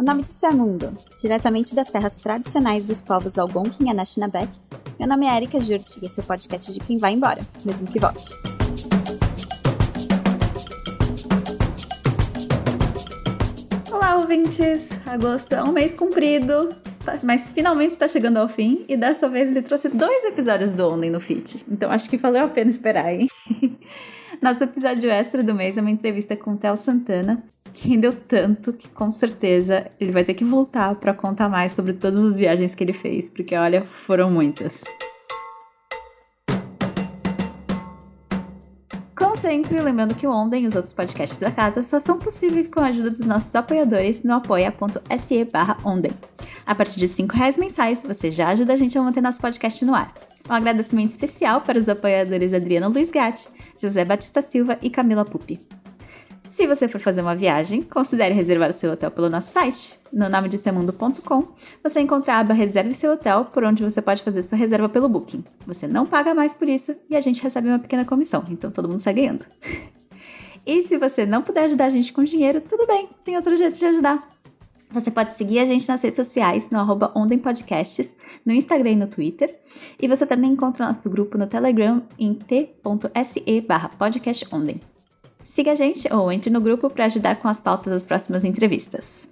nome de Samundo, diretamente das terras tradicionais dos povos Algonquin e Anishinaabe. Meu nome é Erika Jurt e esse é o podcast de quem vai embora, mesmo que volte. Olá, ouvintes! Agosto é um mês comprido, mas finalmente está chegando ao fim e dessa vez ele trouxe 2 episódios do Ontem no feed, então acho que valeu a pena esperar, hein? Nosso episódio extra do mês é uma entrevista com o Theo Santana, que rendeu tanto que com certeza ele vai ter que voltar para contar mais sobre todas as viagens que ele fez, porque olha, foram muitas. Como sempre, lembrando que o Onden e os outros podcasts da casa só são possíveis com a ajuda dos nossos apoiadores no apoia.se/Onden. A partir de R$5 mensais, você já ajuda a gente a manter nosso podcast no ar. Um agradecimento especial para os apoiadores Adriano Luiz Gatti, José Batista Silva e Camila Pupi. Se você for fazer uma viagem, considere reservar o seu hotel pelo nosso site. No nomedesemundo.com, você encontra a aba Reserve seu hotel, por onde você pode fazer sua reserva pelo Booking. Você não paga mais por isso e a gente recebe uma pequena comissão, então todo mundo sai ganhando. E se você não puder ajudar a gente com dinheiro, tudo bem, tem outro jeito de ajudar. Você pode seguir a gente nas redes sociais, no @OndenPodcasts, no Instagram e no Twitter. E você também encontra o nosso grupo no Telegram em t.se/podcastOnden. Siga a gente ou entre no grupo para ajudar com as pautas das próximas entrevistas.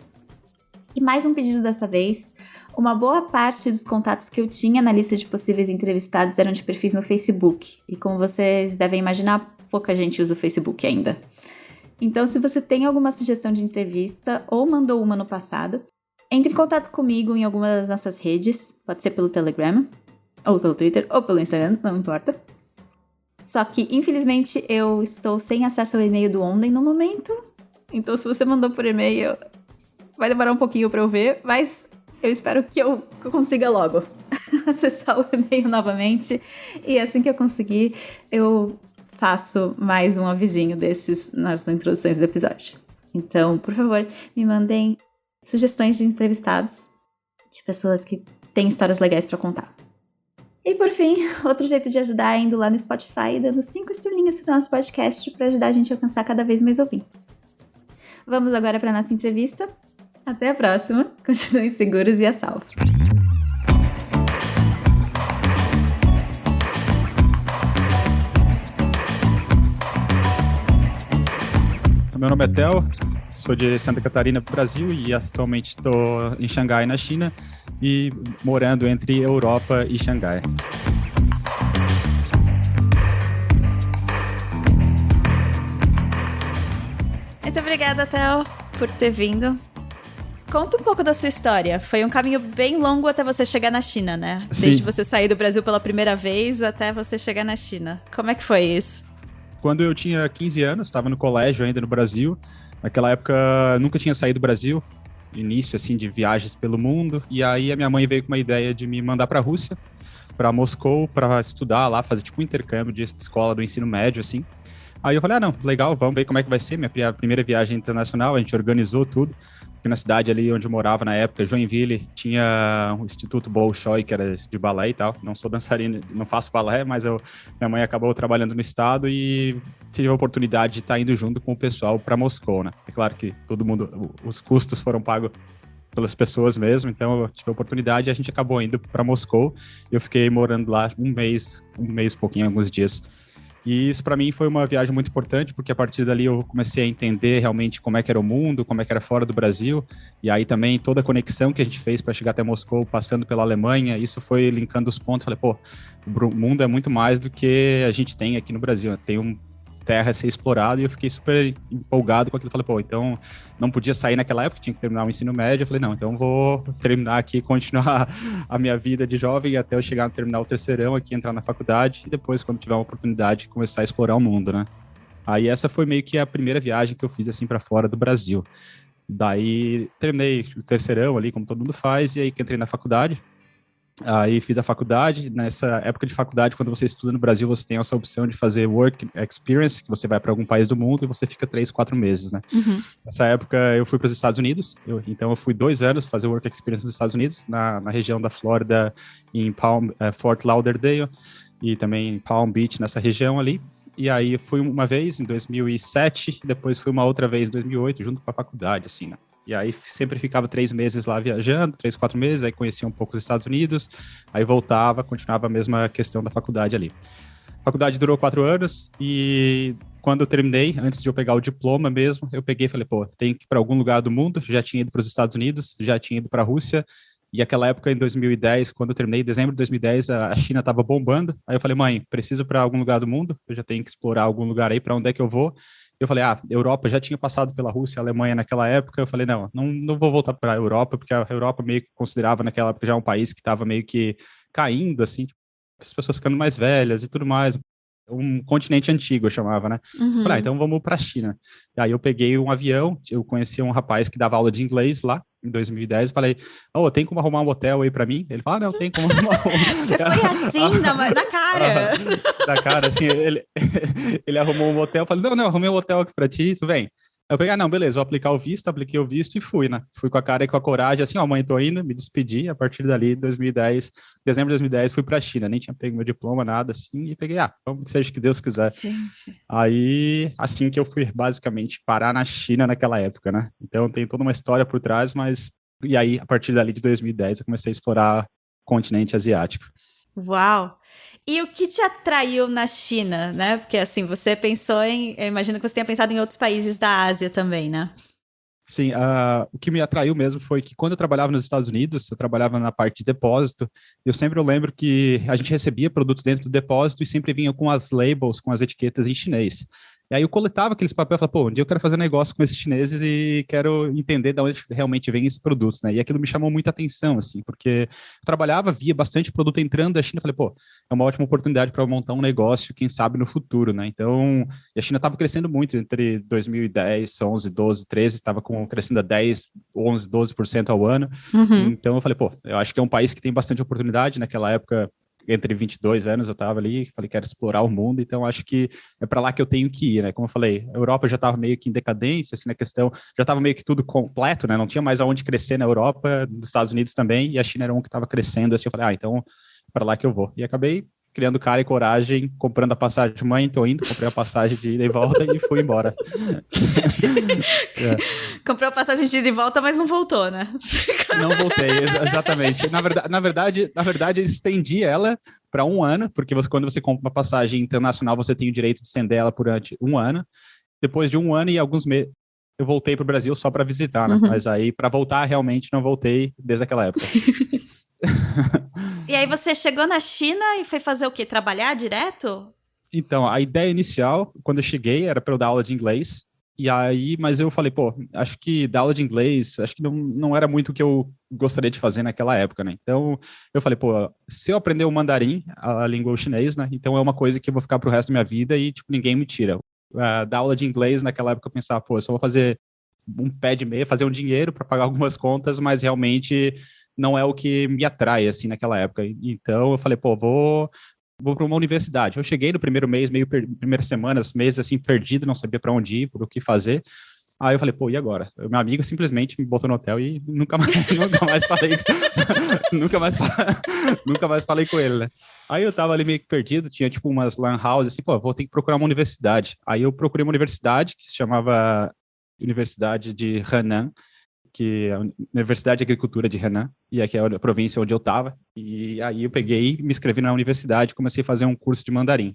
E mais um pedido dessa vez. Uma boa parte dos contatos que eu tinha na lista de possíveis entrevistados eram de perfis no Facebook. E como vocês devem imaginar, pouca gente usa o Facebook ainda. Então, se você tem alguma sugestão de entrevista ou mandou uma no passado, entre em contato comigo em alguma das nossas redes. Pode ser pelo Telegram, ou pelo Twitter, ou pelo Instagram, não importa. Só que, infelizmente, eu estou sem acesso ao e-mail do Onden no momento. Então, se você mandou por e-mail, vai demorar um pouquinho para eu ver. Mas eu espero que eu consiga logo acessar o e-mail novamente. E assim que eu conseguir, eu faço mais um avisinho desses nas introduções do episódio. Então, por favor, me mandem sugestões de entrevistados, de pessoas que têm histórias legais para contar. E por fim, outro jeito de ajudar é indo lá no Spotify e dando 5 estrelinhas para o nosso podcast para ajudar a gente a alcançar cada vez mais ouvintes. Vamos agora para a nossa entrevista. Até a próxima. Continuem seguros e a salvo. Meu nome é Theo, sou de Santa Catarina, Brasil, e atualmente estou em Xangai, na China, e morando entre Europa e Xangai. Muito obrigada, Theo, por ter vindo. Conta um pouco da sua história. Foi um caminho bem longo até você chegar na China, né? Sim. Desde você sair do Brasil pela primeira vez até você chegar na China. Como é que foi isso? Quando eu tinha 15 anos, estava no colégio ainda no Brasil. Naquela época, eu nunca tinha saído do Brasil. Início, assim, de viagens pelo mundo. E aí, a minha mãe veio com uma ideia de me mandar para a Rússia, para Moscou, para estudar lá, fazer tipo um intercâmbio de escola do ensino médio, assim. Aí eu falei, não, legal, vamos ver como é que vai ser minha primeira viagem internacional. A gente organizou tudo. Porque na cidade ali onde eu morava na época, Joinville, tinha um Instituto Bolshoi, que era de balé e tal. Não sou dançarino, não faço balé, mas minha mãe acabou trabalhando no estado e tive a oportunidade de estar indo junto com o pessoal para Moscou, né? É claro que todo mundo, os custos foram pagos pelas pessoas mesmo, então eu tive a oportunidade e a gente acabou indo para Moscou. Eu fiquei morando lá um mês e pouquinho, alguns dias. E isso para mim foi uma viagem muito importante, porque a partir dali eu comecei a entender realmente como é que era o mundo, como é que era fora do Brasil, e aí também toda a conexão que a gente fez para chegar até Moscou, passando pela Alemanha, isso foi linkando os pontos. Falei, pô, o mundo é muito mais do que a gente tem aqui no Brasil, tem uma terra a ser explorada, e eu fiquei super empolgado com aquilo. Falei, pô, então não podia sair naquela época, tinha que terminar o ensino médio. Eu falei, não, então vou terminar aqui, continuar a minha vida de jovem até eu chegar no terminar o terceirão aqui, entrar na faculdade, e depois, quando tiver uma oportunidade, começar a explorar o mundo, né? Aí essa foi meio que a primeira viagem que eu fiz, assim, para fora do Brasil. Daí terminei o terceirão ali, como todo mundo faz, e aí que entrei na faculdade. Aí fiz a faculdade. Nessa época de faculdade, quando você estuda no Brasil, você tem essa opção de fazer work experience, que você vai para algum país do mundo e você fica 3, 4 meses, né? Uhum. Nessa época eu fui para os Estados Unidos, então eu fui 2 anos fazer work experience nos Estados Unidos, na região da Flórida, em Fort Lauderdale, e também em Palm Beach, nessa região ali. E aí fui uma vez em 2007, depois fui uma outra vez em 2008, junto com a faculdade, assim, né? E aí sempre ficava 3 meses lá viajando, 3, 4 meses, aí conhecia um pouco os Estados Unidos, aí voltava, continuava a mesma questão da faculdade ali. A faculdade durou 4 anos e quando eu terminei, antes de eu pegar o diploma mesmo, eu peguei e falei, pô, tenho que ir para algum lugar do mundo, já tinha ido para os Estados Unidos, já tinha ido para a Rússia, e aquela época, em 2010, quando eu terminei, em dezembro de 2010, a China estava bombando. Aí eu falei, mãe, preciso para algum lugar do mundo, eu já tenho que explorar algum lugar aí, para onde é que eu vou? Eu falei, Europa, já tinha passado pela Rússia, Alemanha naquela época. Eu falei, não vou voltar para a Europa, porque a Europa meio que considerava naquela época já um país que estava meio que caindo, assim, tipo, as pessoas ficando mais velhas e tudo mais. Um continente antigo, eu chamava, né? Falei, então vamos para a China. E aí eu peguei um avião, eu conheci um rapaz que dava aula de inglês lá, em 2010, eu falei, tem como arrumar um hotel aí para mim? Ele falou, não, tem como arrumar Você foi assim, na cara. Na cara, assim, ele arrumou um hotel, eu falei, não, arrumei um hotel aqui para ti, tu vem. Aí eu peguei, não, beleza, vou aplicar o visto, apliquei o visto e fui, né? Fui com a cara e com a coragem, assim, mãe, tô indo, me despedi, a partir dali, 2010, dezembro de 2010, fui pra China, nem tinha pego meu diploma, nada, assim, e peguei, vamos, seja o que Deus quiser. Gente. Aí, assim que eu fui, basicamente, parar na China naquela época, né? Então, tem toda uma história por trás, mas... E aí, a partir dali de 2010, eu comecei a explorar o continente asiático. Uau! E o que te atraiu na China, né? Porque assim, você pensou eu imagino que você tenha pensado em outros países da Ásia também, né? Sim, o que me atraiu mesmo foi que quando eu trabalhava nos Estados Unidos, eu trabalhava na parte de depósito, eu lembro que a gente recebia produtos dentro do depósito e sempre vinha com as labels, com as etiquetas em chinês. E aí eu coletava aqueles papéis e falava, pô, um dia eu quero fazer negócio com esses chineses e quero entender de onde realmente vêm esses produtos, né? E aquilo me chamou muita atenção, assim, porque eu trabalhava, via bastante produto entrando da China, falei, pô, é uma ótima oportunidade para montar um negócio, quem sabe no futuro, né? Então, e a China estava crescendo muito entre 2010, 11, 12, 13, estava crescendo a 10, 11, 12% ao ano. Então eu falei, pô, eu acho que é um país que tem bastante oportunidade. Naquela época, entre 22 anos, eu estava ali, falei, quero explorar o mundo, então acho que é para lá que eu tenho que ir, né? Como eu falei, a Europa já estava meio que em decadência, assim, na questão, já estava meio que tudo completo, né? Não tinha mais aonde crescer na Europa, nos Estados Unidos também, e a China era um que estava crescendo, assim, eu falei, então para lá que eu vou. E acabei criando cara e coragem, comprando a passagem, mãe, tô indo, comprei a passagem de ida e volta e fui embora. Comprou a passagem de ida e volta, mas não voltou, né? Não voltei, exatamente. Na verdade, eu estendi ela para 1 ano, porque quando você compra uma passagem internacional, você tem o direito de estender ela durante 1 ano. Depois de 1 ano e alguns meses, eu voltei para o Brasil só para visitar, né? Mas aí, para voltar, realmente não voltei desde aquela época. E aí você chegou na China e foi fazer o quê? Trabalhar direto? Então, a ideia inicial, quando eu cheguei, era para eu dar aula de inglês. E aí, mas eu falei, pô, acho que dar aula de inglês, acho que não era muito o que eu gostaria de fazer naquela época, né? Então, eu falei, pô, se eu aprender o mandarim, a língua chinês, né? Então é uma coisa que eu vou ficar pro resto da minha vida e, tipo, ninguém me tira. Dar aula de inglês, naquela época eu pensava, pô, eu só vou fazer um pé de meia, fazer um dinheiro para pagar algumas contas, mas realmente não é o que me atrai, assim, naquela época. Então, eu falei, pô, vou para uma universidade. Eu cheguei no primeiro mês, primeiras semanas, meses, assim, perdido, não sabia para onde ir, por o que fazer. Aí eu falei, pô, e agora? Meu amigo simplesmente me botou no hotel e nunca mais falei, nunca mais falei com ele, né? Aí eu tava ali meio que perdido, tinha tipo umas lan houses, assim, pô, vou ter que procurar uma universidade. Aí eu procurei uma universidade que se chamava Universidade de Henan, que é a Universidade de Agricultura de Henan, e aqui é a província onde eu estava. E aí eu peguei, me inscrevi na universidade, comecei a fazer um curso de mandarim.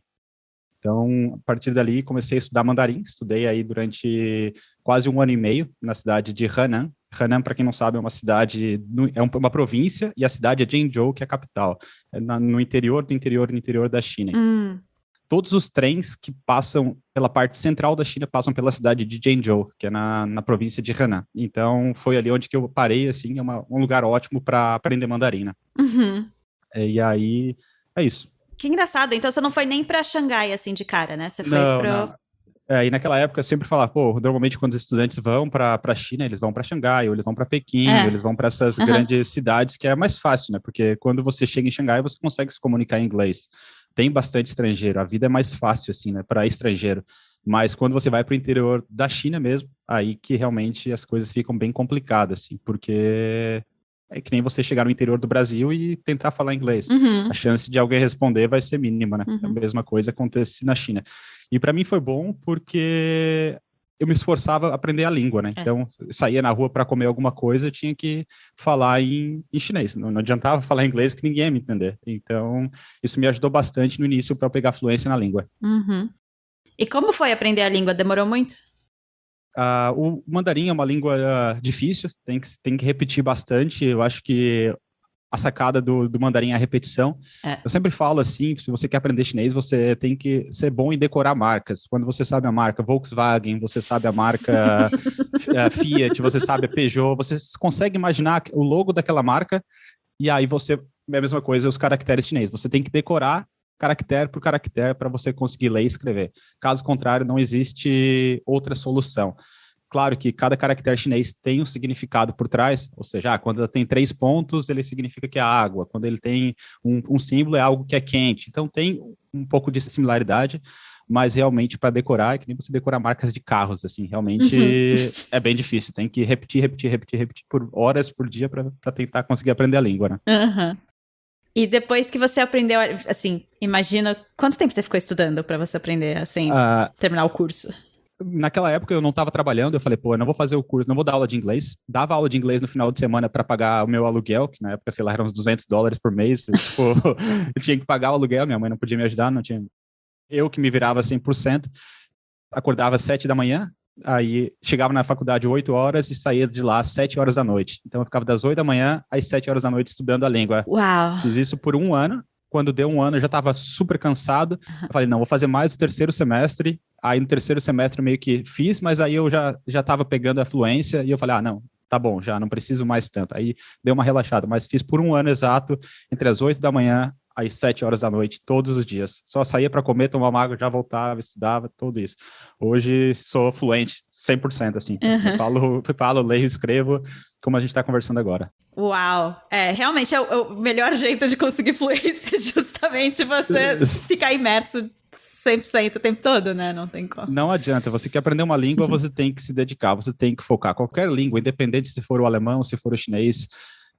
Então, a partir dali, comecei a estudar mandarim. Estudei aí durante quase 1 ano e meio na cidade de Henan. Henan, para quem não sabe, é uma cidade, é uma província, e a cidade é Zhengzhou, que é a capital. É no interior do interior da China. Todos os trens que passam pela parte central da China passam pela cidade de Zhengzhou, que é na província de Henan. Então, foi ali onde que eu parei, assim, é um lugar ótimo para aprender mandarim, né? E aí, é isso. Que engraçado. Então, você não foi nem para Xangai, assim, de cara, né? Você foi Não. E naquela época eu sempre falava, pô, normalmente quando os estudantes vão para a China, eles vão para Xangai, ou eles vão para Pequim, ou eles vão para essas grandes cidades, que é mais fácil, né? Porque quando você chega em Xangai, você consegue se comunicar em inglês. Tem bastante estrangeiro, a vida é mais fácil, assim, né, para estrangeiro. Mas quando você vai para o interior da China mesmo, aí que realmente as coisas ficam bem complicadas, assim, porque é que nem você chegar no interior do Brasil e tentar falar inglês. A chance de alguém responder vai ser mínima, né? A mesma coisa acontece na China. E para mim foi bom porque eu me esforçava a aprender a língua, né? Então, eu saía na rua para comer alguma coisa, eu tinha que falar em chinês. Não adiantava falar inglês que ninguém ia me entender. Então, isso me ajudou bastante no início para pegar fluência na língua. Uhum. E como foi aprender a língua? Demorou muito? O mandarim é uma língua difícil, tem que repetir bastante. Eu acho que a sacada do mandarim é a repetição. Eu sempre falo assim, se você quer aprender chinês, você tem que ser bom em decorar marcas. Quando você sabe a marca Volkswagen, você sabe a marca Fiat, você sabe a Peugeot, você consegue imaginar o logo daquela marca, e aí é a mesma coisa, os caracteres chineses. Você tem que decorar caractere por caractere para você conseguir ler e escrever. Caso contrário, não existe outra solução. Claro que cada caractere chinês tem um significado por trás, ou seja, quando ele tem 3 pontos, ele significa que é água. Quando ele tem um símbolo, é algo que é quente. Então, tem um pouco de similaridade, mas realmente para decorar, é que nem você decorar marcas de carros, assim, realmente é bem difícil. Tem que repetir por horas por dia para tentar conseguir aprender a língua, né? Uhum. E depois que você aprendeu, assim, imagina, quanto tempo você ficou estudando para você aprender, assim, terminar o curso? Naquela época eu não estava trabalhando, eu falei, pô, eu não vou fazer o curso, não vou dar aula de inglês. Dava aula de inglês no final de semana para pagar o meu aluguel, que na época, sei lá, eram uns $200 por mês. Tipo, eu tinha que pagar o aluguel, minha mãe não podia me ajudar, não tinha. Eu que me virava 100%, acordava às 7 da manhã, aí chegava na faculdade 8 horas e saía de lá às 7 horas da noite. Então eu ficava das 8 da manhã às 7 horas da noite estudando a língua. Uau! Fiz isso por 1 ano. Quando deu 1 ano, eu já estava super cansado. Eu falei, não, vou fazer mais o terceiro semestre. Aí no terceiro semestre eu meio que fiz, mas aí eu já estava pegando a fluência e eu falei, não, tá bom, já não preciso mais tanto. Aí deu uma relaxada, mas fiz por 1 ano exato, entre as 8 da manhã às 7 horas da noite, todos os dias. Só saía para comer, tomar uma água, já voltava, estudava, tudo isso. Hoje sou fluente 100%, assim. Eu falo, leio, escrevo, como a gente está conversando agora. Uau! Realmente é o melhor jeito de conseguir fluência, justamente você ficar imerso 100% o tempo todo, né? Não tem como. Não adianta, você quer aprender uma língua, você tem que se dedicar, você tem que focar. Qualquer língua, independente se for o alemão, se for o chinês.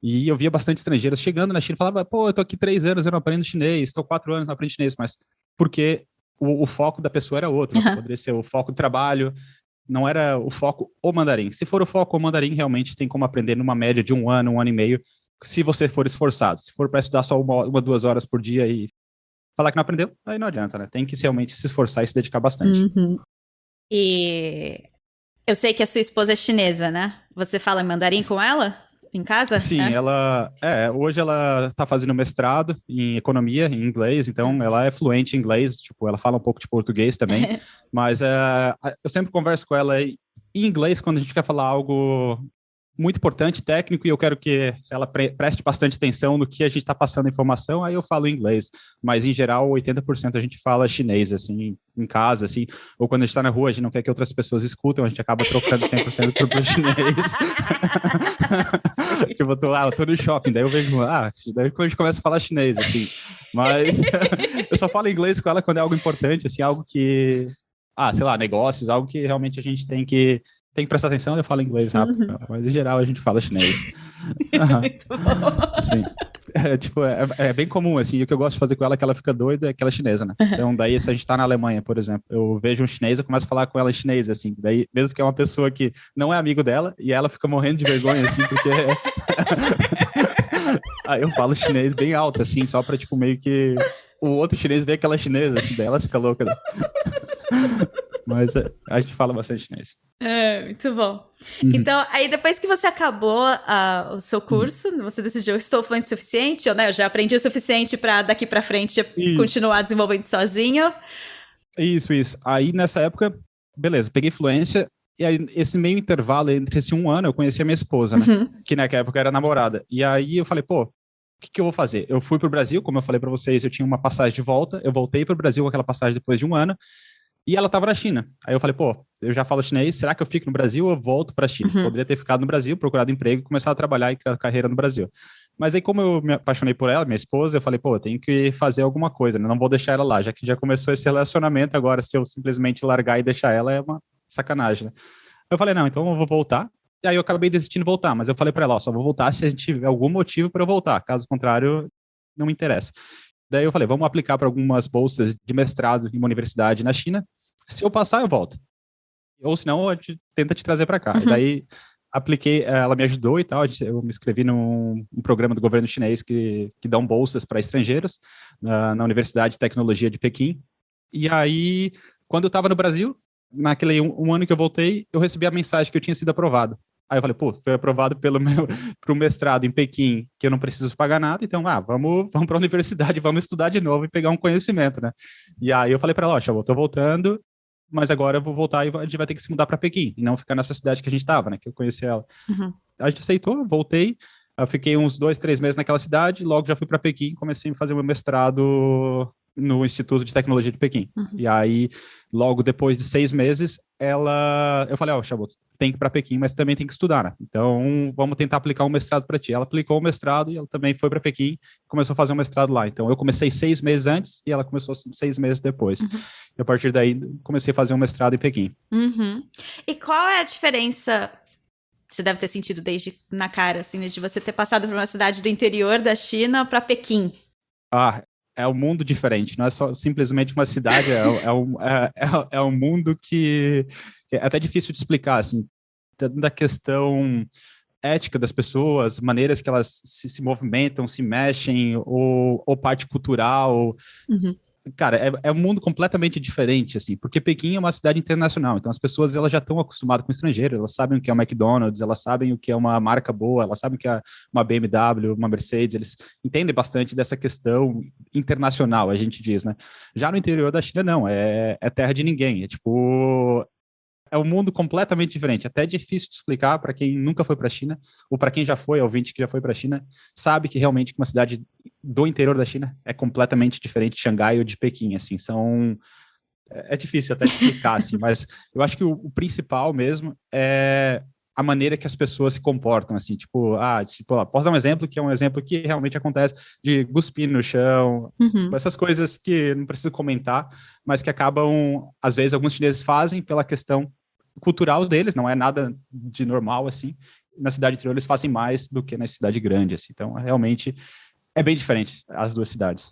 E eu via bastante estrangeiros chegando na China e falava, pô, eu tô aqui 3 anos, eu não aprendo chinês, estou 4 anos, não aprendo chinês, mas porque o foco da pessoa era outro. Poderia ser o foco do trabalho, não era o foco o mandarim. Se for o foco o mandarim, realmente tem como aprender numa média de 1 ano, 1 ano e meio, se você for esforçado. Se for para estudar só 2 horas por dia e falar que não aprendeu, aí não adianta, né? Tem que realmente se esforçar e se dedicar bastante. E eu sei que a sua esposa é chinesa, né? Você fala em mandarim com ela? Em casa? Sim, hoje ela está fazendo mestrado em economia, em inglês, então ela é fluente em inglês, tipo, ela fala um pouco de português também, mas eu sempre converso com ela em inglês quando a gente quer falar algo muito importante, técnico, e eu quero que ela preste bastante atenção no que a gente está passando informação, aí eu falo inglês, mas em geral 80% a gente fala chinês, assim, em casa, assim, ou quando a gente está na rua, a gente não quer que outras pessoas escutem, a gente acaba trocando 100% pro chinês. Tipo, eu tô no shopping, daí eu vejo, daí quando a gente começa a falar chinês, assim, mas eu só falo inglês com ela quando é algo importante, assim, algo que, sei lá, negócios, algo que realmente a gente tem que prestar atenção, eu falo inglês rápido, mas em geral a gente fala chinês. Muito bom. Sim. É bem comum, assim, o que eu gosto de fazer com ela é que ela fica doida, é que ela é chinesa, né? Então, daí, se a gente tá na Alemanha, por exemplo, eu vejo um chinês, eu começo a falar com ela em chinês, assim, daí, mesmo que é uma pessoa que não é amigo dela, e ela fica morrendo de vergonha, assim, porque... Aí eu falo chinês bem alto, assim, só pra, tipo, meio que o outro chinês vê que ela é chinesa, assim, daí ela fica louca, né? Mas a gente fala bastante chinês. Muito bom. Então, aí depois que você acabou o seu curso, você decidiu, estou fluente o suficiente, ou, né, eu já aprendi o suficiente para daqui para frente continuar desenvolvendo sozinho. Isso. Aí, nessa época, beleza, peguei fluência, e aí, esse meio intervalo entre esse 1 ano, eu conheci a minha esposa, né? Que naquela época era namorada. E aí eu falei, pô, o que eu vou fazer? Eu fui pro Brasil, como eu falei para vocês, eu tinha uma passagem de volta, eu voltei pro Brasil com aquela passagem depois de 1 ano, e ela estava na China. Aí eu falei, pô, eu já falo chinês, será que eu fico no Brasil ou eu volto para a China? Poderia ter ficado no Brasil, procurado emprego e começado a trabalhar e criar carreira no Brasil. Mas aí, como eu me apaixonei por ela, minha esposa, eu falei, pô, eu tenho que fazer alguma coisa, né? Não vou deixar ela lá, já que já começou esse relacionamento, agora se eu simplesmente largar e deixar ela é uma sacanagem, né? Eu falei, não, então eu vou voltar. E aí eu acabei desistindo de voltar, mas eu falei para ela, só vou voltar se a gente tiver algum motivo para eu voltar, caso contrário, não me interessa. Daí eu falei, vamos aplicar para algumas bolsas de mestrado em uma universidade na China. Se eu passar, eu volto. ou senão a gente tenta te trazer para cá. E daí apliquei, ela me ajudou e tal, eu me inscrevi num programa do governo chinês que dão bolsas para estrangeiros na Universidade de Tecnologia de Pequim. E aí, quando eu estava no Brasil, naquele um ano que eu voltei, eu recebi a mensagem que eu tinha sido aprovado. Aí eu falei, pô, foi aprovado para o mestrado em Pequim, que eu não preciso pagar nada, então, vamos para a universidade, vamos estudar de novo e pegar um conhecimento, né? E aí eu falei para ela, ó, eu tô voltando, mas agora eu vou voltar e a gente vai ter que se mudar para Pequim, e não ficar nessa cidade que a gente estava, né? Que eu conheci ela. A gente aceitou, voltei, eu fiquei uns 2, 3 meses naquela cidade, logo já fui para Pequim, comecei a fazer o meu mestrado no Instituto de Tecnologia de Pequim. E aí, logo depois de 6 meses, eu falei, ó, Chabot, tem que ir para Pequim, mas também tem que estudar, né? Então, vamos tentar aplicar um mestrado para ti. Ela aplicou o mestrado e ela também foi para Pequim e começou a fazer um mestrado lá. Então, eu comecei 6 meses antes e ela começou 6 meses depois. E a partir daí, comecei a fazer um mestrado em Pequim. E qual é a diferença, você deve ter sentido desde na cara, assim, de você ter passado por uma cidade do interior da China para Pequim? É um mundo diferente, não é só simplesmente uma cidade, é um mundo que é até difícil de explicar, assim, da questão ética das pessoas, maneiras que elas se movimentam, se mexem, ou parte cultural. Cara, é um mundo completamente diferente, assim, porque Pequim é uma cidade internacional, então as pessoas elas já estão acostumadas com estrangeiro, elas sabem o que é o McDonald's, elas sabem o que é uma marca boa, elas sabem o que é uma BMW, uma Mercedes, eles entendem bastante dessa questão internacional, a gente diz, né? Já no interior da China, não, é terra de ninguém, é um mundo completamente diferente, até difícil de explicar para quem nunca foi para a China, ou para quem já foi, ouvinte que já foi para a China, sabe que realmente uma cidade do interior da China é completamente diferente de Xangai ou de Pequim, assim, é difícil até de explicar, assim, mas eu acho que o principal mesmo é a maneira que as pessoas se comportam, assim, posso dar um exemplo que é um exemplo que realmente acontece de cuspir no chão, essas coisas que não preciso comentar, mas que acabam, às vezes, alguns chineses fazem pela questão cultural deles, não é nada de normal, assim, na cidade interior eles fazem mais do que na cidade grande, assim, então, realmente, é bem diferente as duas cidades.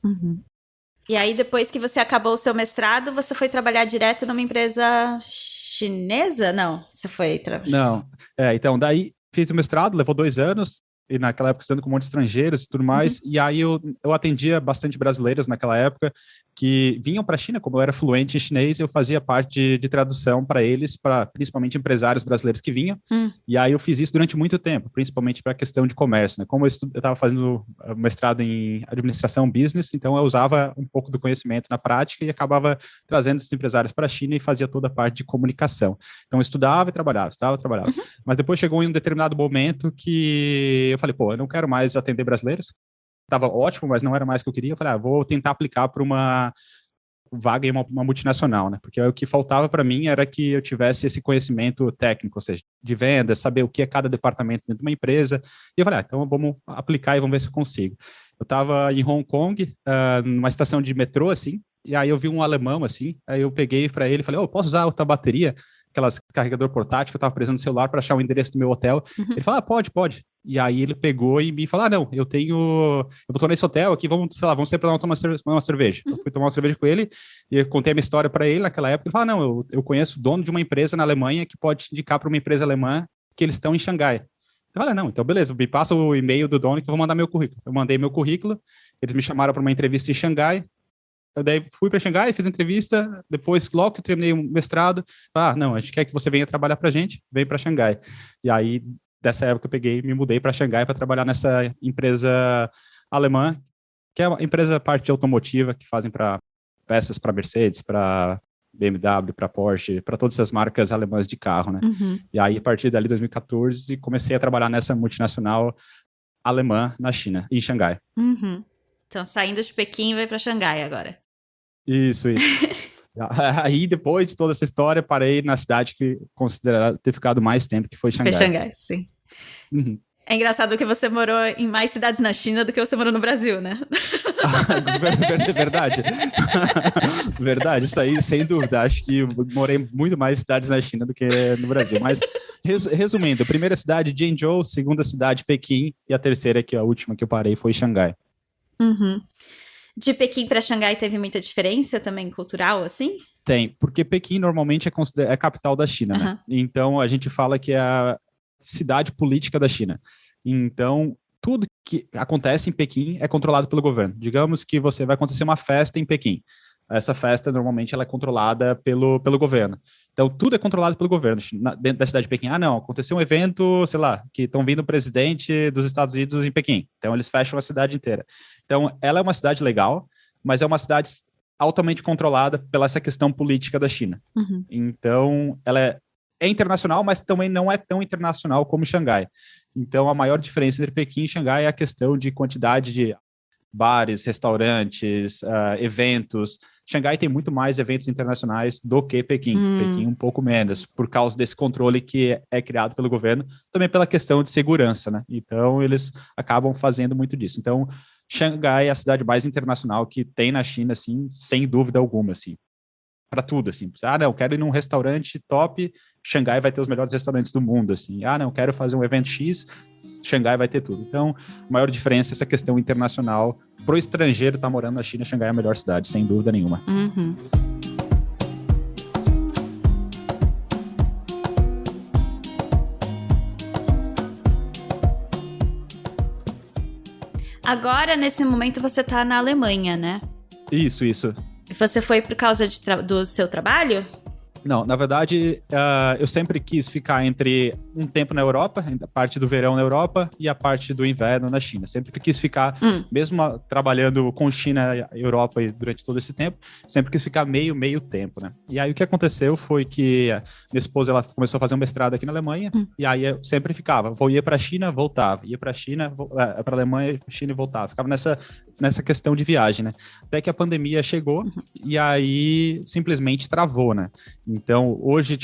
E aí, depois que você acabou o seu mestrado, você foi trabalhar direto numa empresa chinesa? Não, você foi trabalhar... Não, então, daí fiz o mestrado, levou 2 anos, e naquela época estudando com um monte de estrangeiros e tudo mais, e aí eu atendia bastante brasileiros naquela época, que vinham para a China, como eu era fluente em chinês, eu fazia parte de tradução para eles, para principalmente empresários brasileiros que vinham, e aí eu fiz isso durante muito tempo, principalmente para a questão de comércio, né? Como eu estava fazendo mestrado em administração business, então eu usava um pouco do conhecimento na prática e acabava trazendo esses empresários para a China e fazia toda a parte de comunicação. Então eu estudava e trabalhava, mas depois chegou em um determinado momento que eu falei, pô, eu não quero mais atender brasileiros, estava ótimo, mas não era mais o que eu queria. Eu falei, vou tentar aplicar para uma vaga em uma multinacional, né? Porque o que faltava para mim era que eu tivesse esse conhecimento técnico, ou seja, de vendas, saber o que é cada departamento dentro de uma empresa. E eu falei, então vamos aplicar e vamos ver se eu consigo. Eu estava em Hong Kong, numa estação de metrô, assim, e aí eu vi um alemão, assim, aí eu peguei para ele e falei, posso usar outra bateria? Aquelas carregador portátil que eu estava precisando no celular para achar o endereço do meu hotel. Ele falou, pode. E aí ele pegou e me falou, não, eu tô nesse hotel aqui, vamos sair para tomar uma cerveja. Eu fui tomar uma cerveja com ele e eu contei a minha história para ele naquela época. Ele falou, não, eu conheço o dono de uma empresa na Alemanha que pode indicar para uma empresa alemã que eles estão em Xangai. Eu falei, não, então beleza, me passa o e-mail do dono que eu vou mandar meu currículo. Eu mandei meu currículo, eles me chamaram para uma entrevista em Xangai. Eu daí fui para Xangai, fiz entrevista, depois, logo que eu terminei o mestrado, não, a gente quer que você venha trabalhar para a gente, vem para Xangai. E aí, dessa época, eu peguei e me mudei para Xangai para trabalhar nessa empresa alemã, que é uma empresa parte automotiva, que fazem para peças para Mercedes, para BMW, para Porsche, para todas essas marcas alemãs de carro, né? E aí, a partir dali, 2014, comecei a trabalhar nessa multinacional alemã na China, em Xangai. Então, saindo de Pequim, vai para Xangai agora. Isso. Aí, depois de toda essa história, parei na cidade que considerava ter ficado mais tempo, que foi Xangai. Foi Xangai, sim. É engraçado que você morou em mais cidades na China do que você morou no Brasil, né? Verdade. Verdade, isso aí, sem dúvida. Acho que morei muito mais cidades na China do que no Brasil. Mas, resumindo, a primeira cidade, Zhengzhou, segunda cidade, Pequim, e a terceira, que a última que eu parei, foi Xangai. De Pequim para Xangai teve muita diferença também cultural, assim? Tem, porque Pequim normalmente é a capital da China, né? Então a gente fala que é a cidade política da China. Então, tudo que acontece em Pequim é controlado pelo governo. Digamos que vai acontecer uma festa em Pequim. Essa festa, normalmente, ela é controlada pelo governo. Então, tudo é controlado pelo governo dentro da cidade de Pequim. Não, aconteceu um evento, sei lá, que estão vindo o presidente dos Estados Unidos em Pequim. Então, eles fecham a cidade inteira. Então, ela é uma cidade legal, mas é uma cidade altamente controlada pela essa questão política da China. Então, ela é internacional, mas também não é tão internacional como Xangai. Então, a maior diferença entre Pequim e Xangai é a questão de quantidade de bares, restaurantes, eventos. Xangai tem muito mais eventos internacionais do que Pequim. Pequim um pouco menos, por causa desse controle que é criado pelo governo, também pela questão de segurança, né? Então, eles acabam fazendo muito disso. Então, Xangai é a cidade mais internacional que tem na China, assim, sem dúvida alguma, assim. Para tudo, assim. Não, quero ir num restaurante top, Xangai vai ter os melhores restaurantes do mundo, assim. Não, quero fazer um evento X, Xangai vai ter tudo. Então, a maior diferença é essa questão internacional. Pro estrangeiro estar morando na China, Xangai é a melhor cidade, sem dúvida nenhuma. Agora, nesse momento, você tá na Alemanha, né? Isso. E você foi por causa do seu trabalho? Não, na verdade, eu sempre quis ficar entre um tempo na Europa, a parte do verão na Europa e a parte do inverno na China. Sempre quis ficar, mesmo trabalhando com China e Europa durante todo esse tempo, sempre quis ficar meio tempo, né? E aí o que aconteceu foi que minha esposa, ela começou a fazer um mestrado aqui na Alemanha, e aí eu sempre ficava, ia para a China, voltava, ia para a China, para a Alemanha, China e voltava. Ficava nessa questão de viagem, né? Até que a pandemia chegou e aí simplesmente travou, né? Então, hoje,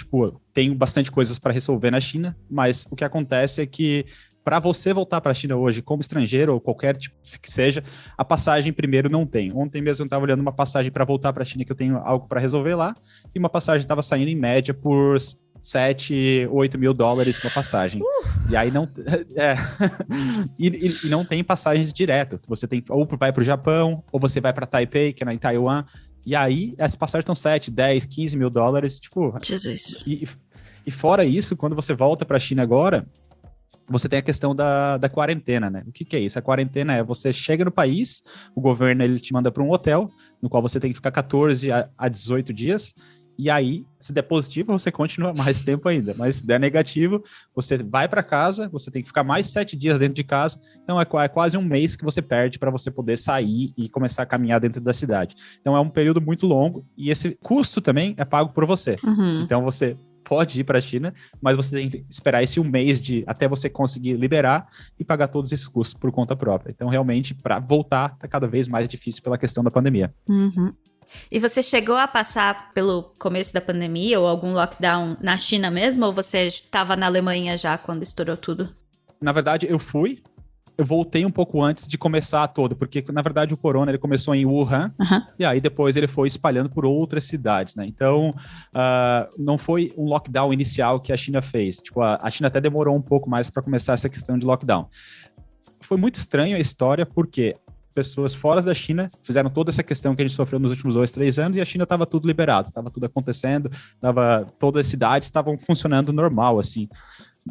tenho bastante coisas para resolver na China, mas o que acontece é que para você voltar para a China hoje como estrangeiro ou qualquer tipo que seja, a passagem primeiro não tem. Ontem mesmo eu estava olhando uma passagem para voltar para a China que eu tenho algo para resolver lá, e uma passagem estava saindo em média por 7, 8 mil dólares uma passagem. E aí não... e não tem passagens direto. Você tem ou vai para o Japão, ou você vai para Taipei, que é em Taiwan. E aí, essas passagens estão 7, 10, 15 mil dólares, Jesus. E fora isso, quando você volta para a China agora, você tem a questão da quarentena, né? O que é isso? A quarentena é você chega no país, o governo ele te manda para um hotel, no qual você tem que ficar 14 a 18 dias, e aí, se der positivo, você continua mais tempo ainda. Mas se der negativo, você vai para casa, você tem que ficar mais 7 dias dentro de casa. Então, é quase um mês que você perde para você poder sair e começar a caminhar dentro da cidade. Então, é um período muito longo e esse custo também é pago por você. Então, você pode ir para a China, mas você tem que esperar esse um mês até você conseguir liberar e pagar todos esses custos por conta própria. Então, realmente, para voltar, está cada vez mais difícil pela questão da pandemia. E você chegou a passar pelo começo da pandemia ou algum lockdown na China mesmo? Ou você estava na Alemanha já quando estourou tudo? Na verdade, eu voltei um pouco antes de começar todo, porque, na verdade, o corona ele começou em Wuhan, e aí depois ele foi espalhando por outras cidades, né? Então, não foi um lockdown inicial que a China fez. A China até demorou um pouco mais para começar essa questão de lockdown. Foi muito estranho a história, porque pessoas fora da China fizeram toda essa questão que a gente sofreu nos últimos 2, 3 anos, e a China estava tudo liberado, estava tudo acontecendo, todas as cidades estavam funcionando normal, assim.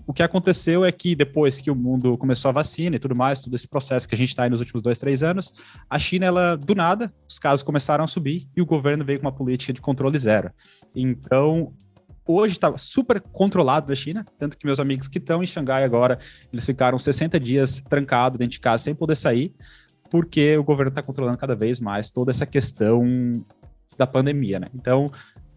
O que aconteceu é que depois que o mundo começou a vacina e tudo mais, todo esse processo que a gente está aí nos últimos 2, 3 anos, a China, ela, do nada, os casos começaram a subir e o governo veio com uma política de controle zero. Então, hoje está super controlado da China, tanto que meus amigos que estão em Xangai agora, eles ficaram 60 dias trancados dentro de casa sem poder sair, porque o governo está controlando cada vez mais toda essa questão da pandemia, né? Então,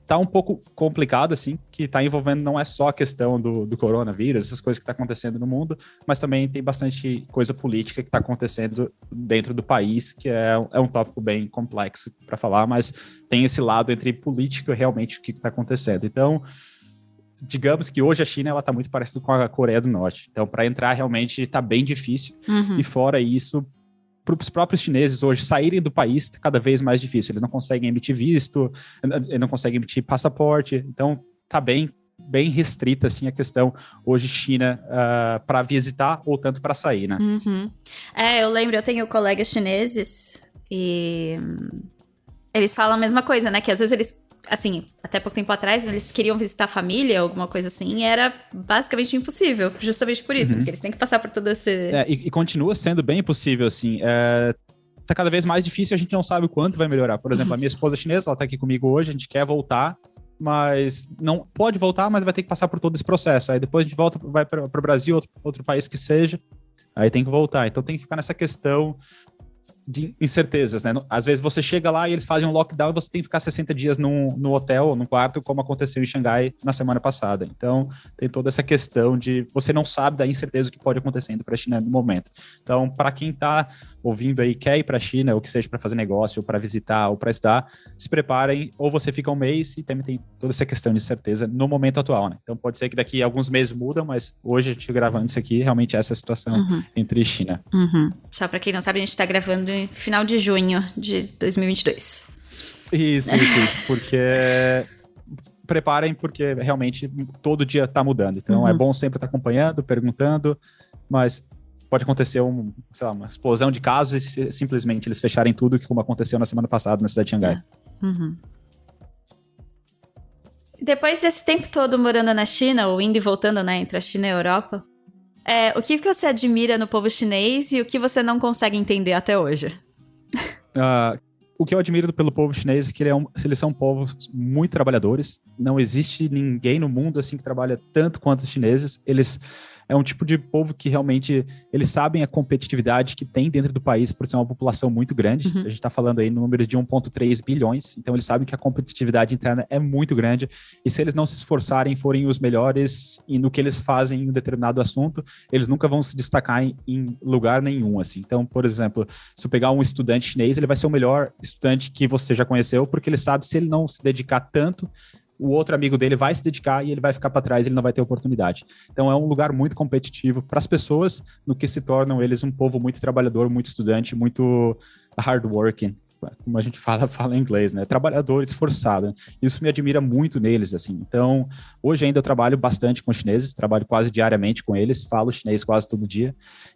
tá um pouco complicado, assim, que tá envolvendo não é só a questão do coronavírus, essas coisas que tá acontecendo no mundo, mas também tem bastante coisa política que tá acontecendo dentro do país, que é um tópico bem complexo para falar, mas tem esse lado entre política e realmente o que tá acontecendo. Então, digamos que hoje a China ela tá muito parecida com a Coreia do Norte. Então, para entrar realmente tá bem difícil. E fora isso, para os próprios chineses hoje saírem do país cada vez mais difícil. Eles não conseguem emitir visto, não conseguem emitir passaporte. Então, tá bem restrita assim, a questão hoje China para visitar ou tanto para sair, né? Eu lembro, eu tenho colegas chineses e eles falam a mesma coisa, né? Que às vezes eles assim, até pouco tempo atrás, eles queriam visitar a família, alguma coisa assim, e era basicamente impossível, justamente por isso, porque eles têm que passar por todo esse... E continua sendo bem impossível, assim. Tá cada vez mais difícil, a gente não sabe o quanto vai melhorar. Por exemplo, a minha esposa é chinesa, ela tá aqui comigo hoje, a gente quer voltar, mas não pode voltar, mas vai ter que passar por todo esse processo. Aí depois a gente volta, vai para o Brasil, outro país que seja, aí tem que voltar. Então tem que ficar nessa questão de incertezas, né? Às vezes você chega lá e eles fazem um lockdown e você tem que ficar 60 dias no hotel, no quarto, como aconteceu em Xangai na semana passada. Então, tem toda essa questão de você não sabe da incerteza que pode acontecer indo para a China no momento. Então, para quem está ouvindo aí, quer ir para a China, ou que seja para fazer negócio, ou para visitar, ou para estudar, se preparem, ou você fica um mês e também tem toda essa questão de incerteza no momento atual, né? Então, pode ser que daqui a alguns meses mudam, mas hoje a gente gravando isso aqui, realmente essa é a situação entre China. Só para quem não sabe, a gente está gravando em final de junho de 2022. Isso, porque preparem, porque realmente todo dia está mudando. Então é bom sempre estar acompanhando, perguntando, mas pode acontecer uma explosão de casos e simplesmente eles fecharem tudo, como aconteceu na semana passada na cidade de Xangai. Depois desse tempo todo morando na China, ou indo e voltando, né, entre a China e a Europa, o que você admira no povo chinês e o que você não consegue entender até hoje? O que eu admiro pelo povo chinês é que eles são povos muito trabalhadores. Não existe ninguém no mundo assim que trabalha tanto quanto os chineses. É um tipo de povo que realmente eles sabem a competitividade que tem dentro do país por ser uma população muito grande. A gente está falando aí no número de 1,3 bilhões. Então eles sabem que a competitividade interna é muito grande. E se eles não se esforçarem, forem os melhores no que eles fazem em um determinado assunto, eles nunca vão se destacar em lugar nenhum, assim. Então, por exemplo, se eu pegar um estudante chinês, ele vai ser o melhor estudante que você já conheceu, porque ele sabe se ele não se dedicar tanto, o outro amigo dele vai se dedicar e ele vai ficar para trás, ele não vai ter oportunidade. Então é um lugar muito competitivo para as pessoas, no que se tornam eles um povo muito trabalhador, muito estudante, muito hardworking, como a gente fala em inglês, né? Trabalhador, esforçado. Isso me admira muito neles, assim. Então, hoje ainda eu trabalho bastante com chineses, trabalho quase diariamente com eles, falo chinês quase todo dia.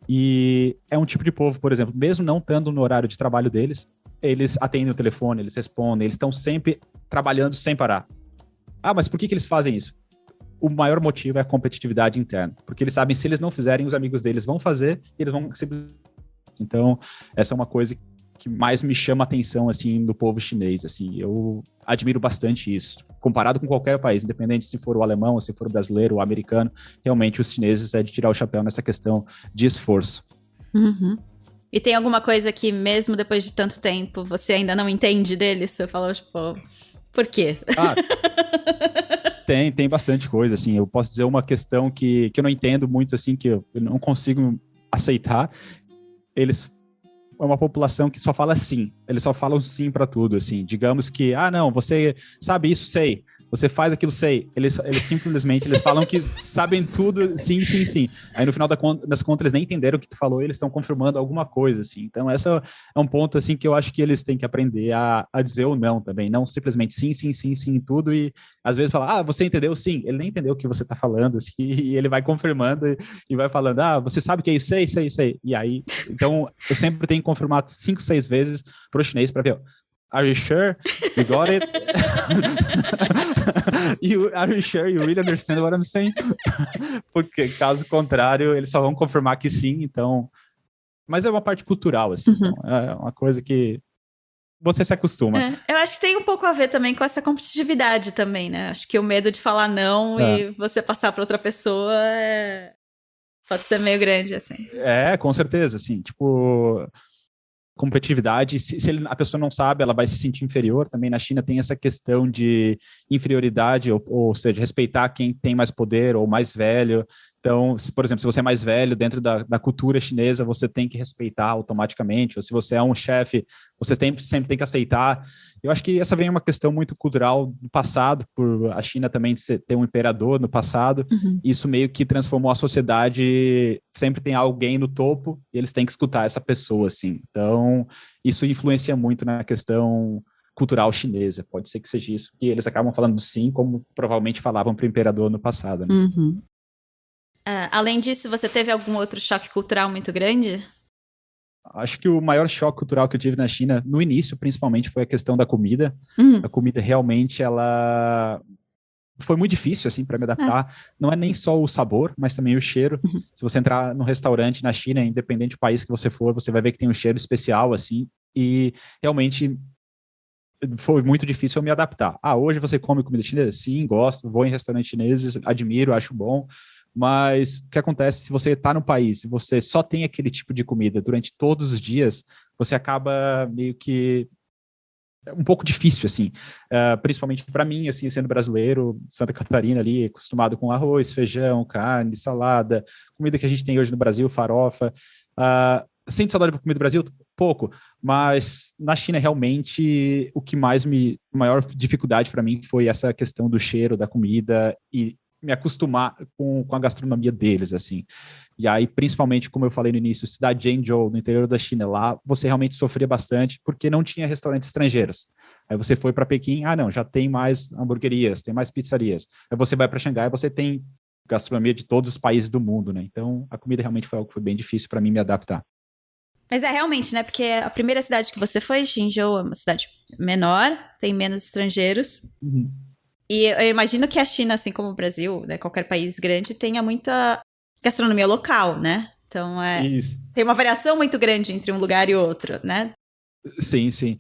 E é um tipo de povo, por exemplo, mesmo não estando no horário de trabalho deles, eles atendem o telefone, eles respondem, eles estão sempre trabalhando sem parar. Mas por que eles fazem isso? O maior motivo é a competitividade interna, porque eles sabem, se eles não fizerem, os amigos deles vão fazer e eles vão simplesmente... Então, essa é uma coisa que mais me chama a atenção, assim, do povo chinês, assim, eu admiro bastante isso, comparado com qualquer país, independente se for o alemão, se for o brasileiro, o americano, realmente os chineses é de tirar o chapéu nessa questão de esforço. E tem alguma coisa que, mesmo depois de tanto tempo, você ainda não entende deles? Você falou, tipo... Por quê? Tem bastante coisa, assim. Eu posso dizer uma questão que eu não entendo muito, assim, que eu não consigo aceitar. Eles é uma população que só fala sim. Eles só falam sim para tudo, assim. Digamos que, não, você sabe isso, sei. Você faz aquilo, sei. Eles simplesmente eles falam que sabem tudo, sim, sim, sim. Aí no final das contas eles nem entenderam o que tu falou e eles estão confirmando alguma coisa, assim. Então essa é um ponto, assim, que eu acho que eles têm que aprender a dizer ou não também. Não simplesmente sim, sim, sim, sim, tudo e às vezes falar, você entendeu? Sim. Ele nem entendeu o que você tá falando, assim, e ele vai confirmando e vai falando, você sabe o que é isso? Sei, sei, sei. E aí, então eu sempre tenho que confirmar 5, 6 vezes pro chinês para ver, are you sure? You got it? Are you sure you really understand what I'm saying? Porque, caso contrário, eles só vão confirmar que sim, então... Mas é uma parte cultural, assim, então, é uma coisa que você se acostuma. Eu acho que tem um pouco a ver também com essa competitividade também, né? Acho que o medo de falar não e você passar para outra pessoa pode ser meio grande, assim. Com certeza, assim, tipo... competitividade, se a pessoa não sabe, ela vai se sentir inferior. Também na China tem essa questão de inferioridade, ou seja, respeitar quem tem mais poder ou mais velho. Então, por exemplo, se você é mais velho dentro da cultura chinesa, você tem que respeitar automaticamente, ou se você é um chefe, você sempre tem que aceitar. Eu acho que essa vem uma questão muito cultural do passado, por a China também ter um imperador no passado. Isso meio que transformou a sociedade, sempre tem alguém no topo e eles têm que escutar essa pessoa, assim. Então, isso influencia muito na questão cultural chinesa. Pode ser que seja isso, que eles acabam falando sim, como provavelmente falavam para o imperador no passado, né? Além disso, você teve algum outro choque cultural muito grande? Acho que o maior choque cultural que eu tive na China, no início, principalmente, foi a questão da comida. A comida realmente, ela foi muito difícil, assim, para me adaptar. Não é nem só o sabor, mas também o cheiro. Se você entrar num restaurante na China, independente do país que você for, você vai ver que tem um cheiro especial, assim, e realmente foi muito difícil eu me adaptar. Hoje você come comida chinesa? Sim, gosto, vou em restaurantes chineses, admiro, acho bom, mas o que acontece se você está no país, se você só tem aquele tipo de comida durante todos os dias, você acaba meio que um pouco difícil, assim, principalmente para mim, assim, sendo brasileiro, Santa Catarina ali, acostumado com arroz, feijão, carne, salada, comida que a gente tem hoje no Brasil, farofa. Sinto saudade da comida do Brasil? Pouco, mas na China realmente o que maior dificuldade para mim foi essa questão do cheiro da comida e me acostumar com a gastronomia deles, assim. E aí, principalmente, como eu falei no início, cidade de Zhengzhou, no interior da China, lá você realmente sofria bastante porque não tinha restaurantes estrangeiros. Aí você foi para Pequim, não, já tem mais hamburguerias, tem mais pizzarias. Aí você vai para Xangai, você tem gastronomia de todos os países do mundo, né? Então, a comida realmente foi algo que foi bem difícil para mim me adaptar. Mas é realmente, né? Porque a primeira cidade que você foi, Xinzhou, é uma cidade menor, tem menos estrangeiros. E eu imagino que a China, assim como o Brasil, né, qualquer país grande, tenha muita gastronomia local, né? Então, tem uma variação muito grande entre um lugar e outro, né? Sim, sim.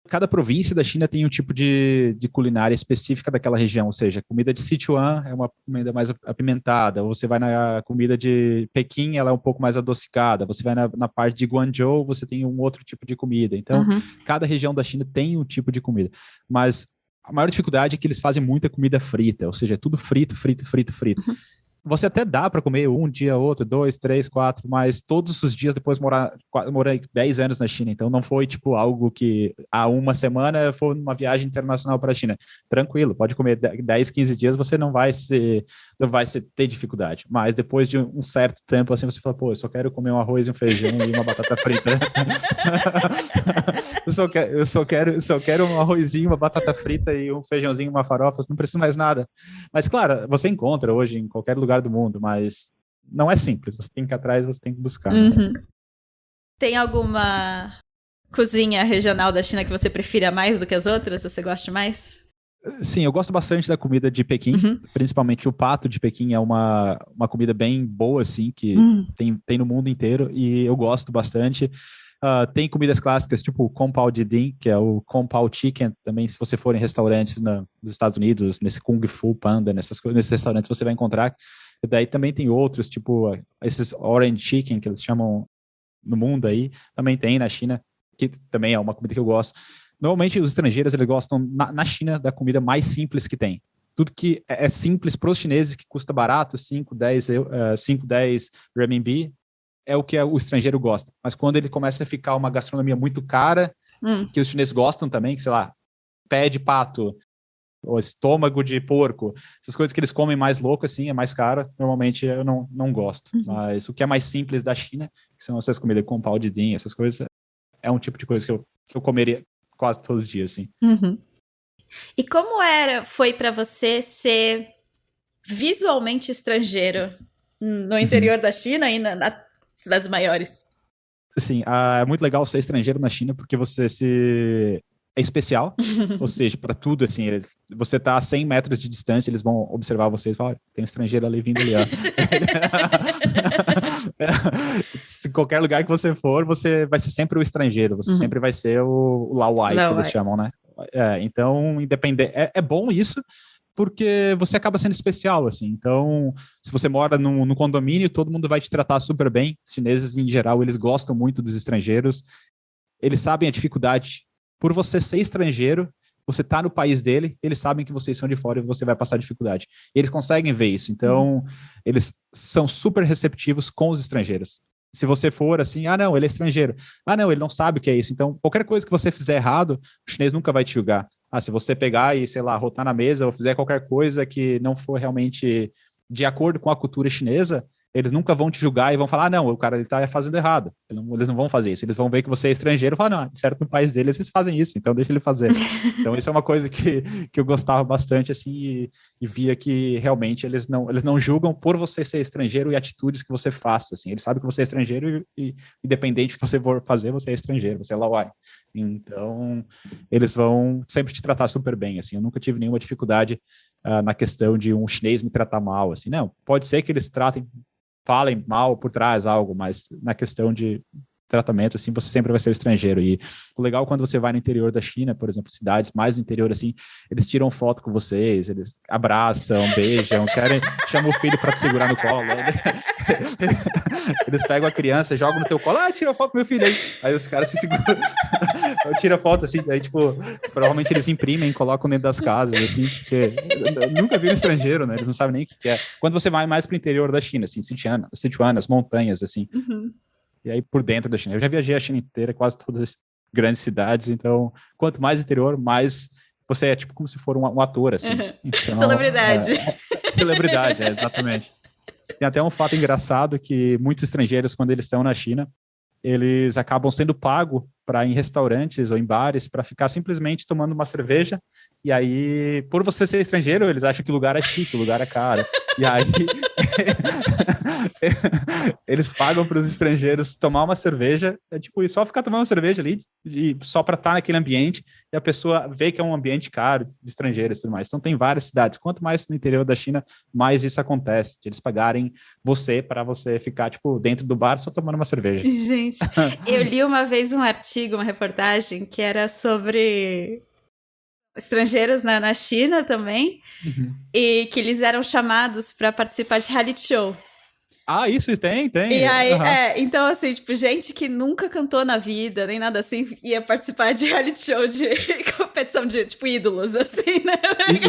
Cada província da China tem um tipo de culinária específica daquela região, ou seja, comida de Sichuan é uma comida mais apimentada, ou você vai na comida de Pequim, ela é um pouco mais adocicada, você vai na parte de Guangzhou, você tem um outro tipo de comida. Então, cada região da China tem um tipo de comida, mas a maior dificuldade é que eles fazem muita comida frita, ou seja, é tudo frito. Você até dá para comer um dia, outro, 2, 3, 4, mas todos os dias depois morei 10 anos na China, então não foi tipo algo que há uma semana foi uma viagem internacional para a China. Tranquilo, pode comer 10, 15 dias, você não vai ter dificuldade. Mas depois de um certo tempo, assim, você fala, pô, eu só quero comer um arroz e um feijão e uma batata frita. eu só quero um arrozinho, uma batata frita e um feijãozinho, uma farofa, não preciso mais nada. Mas, claro, você encontra hoje em qualquer lugar do mundo, mas não é simples. Você tem que ir atrás, você tem que buscar. Né? Tem alguma cozinha regional da China que você prefira mais do que as outras? Você gosta mais? Sim, eu gosto bastante da comida de Pequim, principalmente o pato de Pequim é uma comida bem boa, assim, que tem no mundo inteiro, e eu gosto bastante. Tem comidas clássicas, tipo o Kung Pao Jidin, que é o Kung Pao Chicken, também se você for em restaurantes nos Estados Unidos, nesse Kung Fu Panda, nesses restaurantes você vai encontrar. E daí também tem outros, tipo esses Orange Chicken, que eles chamam no mundo aí, também tem na China, que também é uma comida que eu gosto. Normalmente os estrangeiros, eles gostam na China da comida mais simples que tem. Tudo que é simples para os chineses, que custa barato, 5, 10 renminbi, é o que o estrangeiro gosta. Mas quando ele começa a ficar uma gastronomia muito cara, que os chineses gostam também, que sei lá, pé de pato, ou estômago de porco, essas coisas que eles comem mais louco, assim, é mais caro, normalmente eu não gosto. Mas o que é mais simples da China, que são essas comidas com pau de din, essas coisas, é um tipo de coisa que eu comeria quase todos os dias, assim. E como foi para você ser visualmente estrangeiro no interior da China e nas cidades maiores? Sim, é muito legal ser estrangeiro na China porque é especial, ou seja, para tudo, assim, você tá a 100 metros de distância, eles vão observar vocês e falar, tem um estrangeiro ali vindo ali, ó. Se qualquer lugar que você for, você vai ser sempre o estrangeiro, você sempre vai ser o Lauai, que eles chamam, né? Então, independente, é bom isso, porque você acaba sendo especial, assim. Então, se você mora no condomínio, todo mundo vai te tratar super bem. Os chineses, em geral, eles gostam muito dos estrangeiros. Eles sabem a dificuldade. Por você ser estrangeiro, você tá no país dele, eles sabem que vocês são de fora e você vai passar dificuldade. E eles conseguem ver isso. Então, eles são super receptivos com os estrangeiros. Se você for assim, não, ele é estrangeiro. Não, ele não sabe o que é isso. Então, qualquer coisa que você fizer errado, o chinês nunca vai te julgar. Se você pegar e, sei lá, rotar na mesa ou fizer qualquer coisa que não for realmente de acordo com a cultura chinesa, eles nunca vão te julgar e vão falar, não, o cara ele tá fazendo errado. Eles não vão fazer isso. Eles vão ver que você é estrangeiro e falar, não, certo, no país deles eles fazem isso, então deixa ele fazer. Então isso é uma coisa que eu gostava bastante, assim, e via que realmente eles não julgam por você ser estrangeiro e atitudes que você faça, assim. Eles sabem que você é estrangeiro e independente do que você for fazer, você é estrangeiro, você é lauai. Então, eles vão sempre te tratar super bem, assim. Eu nunca tive nenhuma dificuldade na questão de um chinês me tratar mal, assim. Não, pode ser que eles falem mal por trás algo, mas na questão de tratamento, assim, você sempre vai ser o estrangeiro. E o legal quando você vai no interior da China, por exemplo, cidades mais no interior, assim, eles tiram foto com vocês, eles abraçam, beijam, chamam o filho para te segurar no colo. Eles pegam a criança, jogam no teu colo, tira foto com meu filho aí. Aí os caras se seguram, tira foto, assim, aí, tipo, provavelmente eles imprimem, colocam dentro das casas, assim, porque nunca viram estrangeiro, né? Eles não sabem nem o que é. Quando você vai mais pro interior da China, assim, Sichuan, as montanhas, assim, e aí por dentro da China. Eu já viajei a China inteira, quase todas as grandes cidades, então quanto mais interior, mais você é tipo como se for um ator, assim. Então, celebridade. Celebridade, exatamente. Tem até um fato engraçado que muitos estrangeiros, quando eles estão na China, eles acabam sendo pagos para ir em restaurantes ou em bares para ficar simplesmente tomando uma cerveja, e aí, por você ser estrangeiro, eles acham que o lugar é chique, o lugar é caro, e aí eles pagam para os estrangeiros tomar uma cerveja, tipo, e só ficar tomando cerveja ali, e só para estar naquele ambiente, e a pessoa vê que é um ambiente caro de estrangeiros e tudo mais. Então tem várias cidades, quanto mais no interior da China, mais isso acontece, de eles pagarem você para você ficar, tipo, dentro do bar só tomando uma cerveja. Gente, eu li uma vez um artigo, uma reportagem, que era sobre estrangeiros na China também, e que eles eram chamados para participar de reality show. Ah, isso tem. E aí, então assim, tipo, gente que nunca cantou na vida, nem nada assim, ia participar de reality show de competição de, tipo, ídolos, assim, né?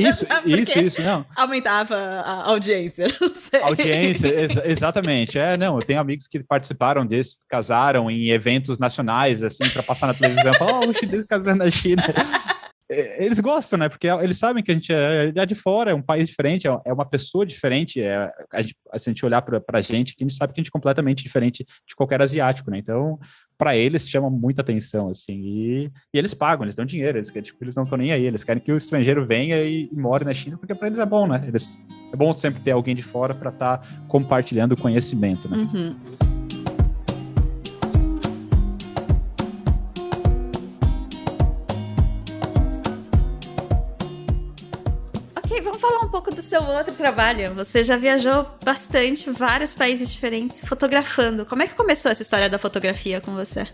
Isso, não. Aumentava a audiência, não sei. Audiência, exatamente. Não, eu tenho amigos que participaram disso, casaram em eventos nacionais, assim, para passar na televisão, falar, o chinês casando na China. Eles gostam, né? Porque eles sabem que a gente é de fora, é um país diferente, é uma pessoa diferente. Se a gente olhar pra gente, a gente sabe que a gente é completamente diferente de qualquer asiático, né? Então, para eles, chama muita atenção, assim. E eles pagam, eles dão dinheiro, eles não estão nem aí. Eles querem que o estrangeiro venha e more na China, porque para eles é bom, né? É bom sempre ter alguém de fora para estar compartilhando o conhecimento, né? Uhum. Vamos falar um pouco do seu outro trabalho. Você já viajou bastante, vários países diferentes, fotografando. Como é que começou essa história da fotografia com você?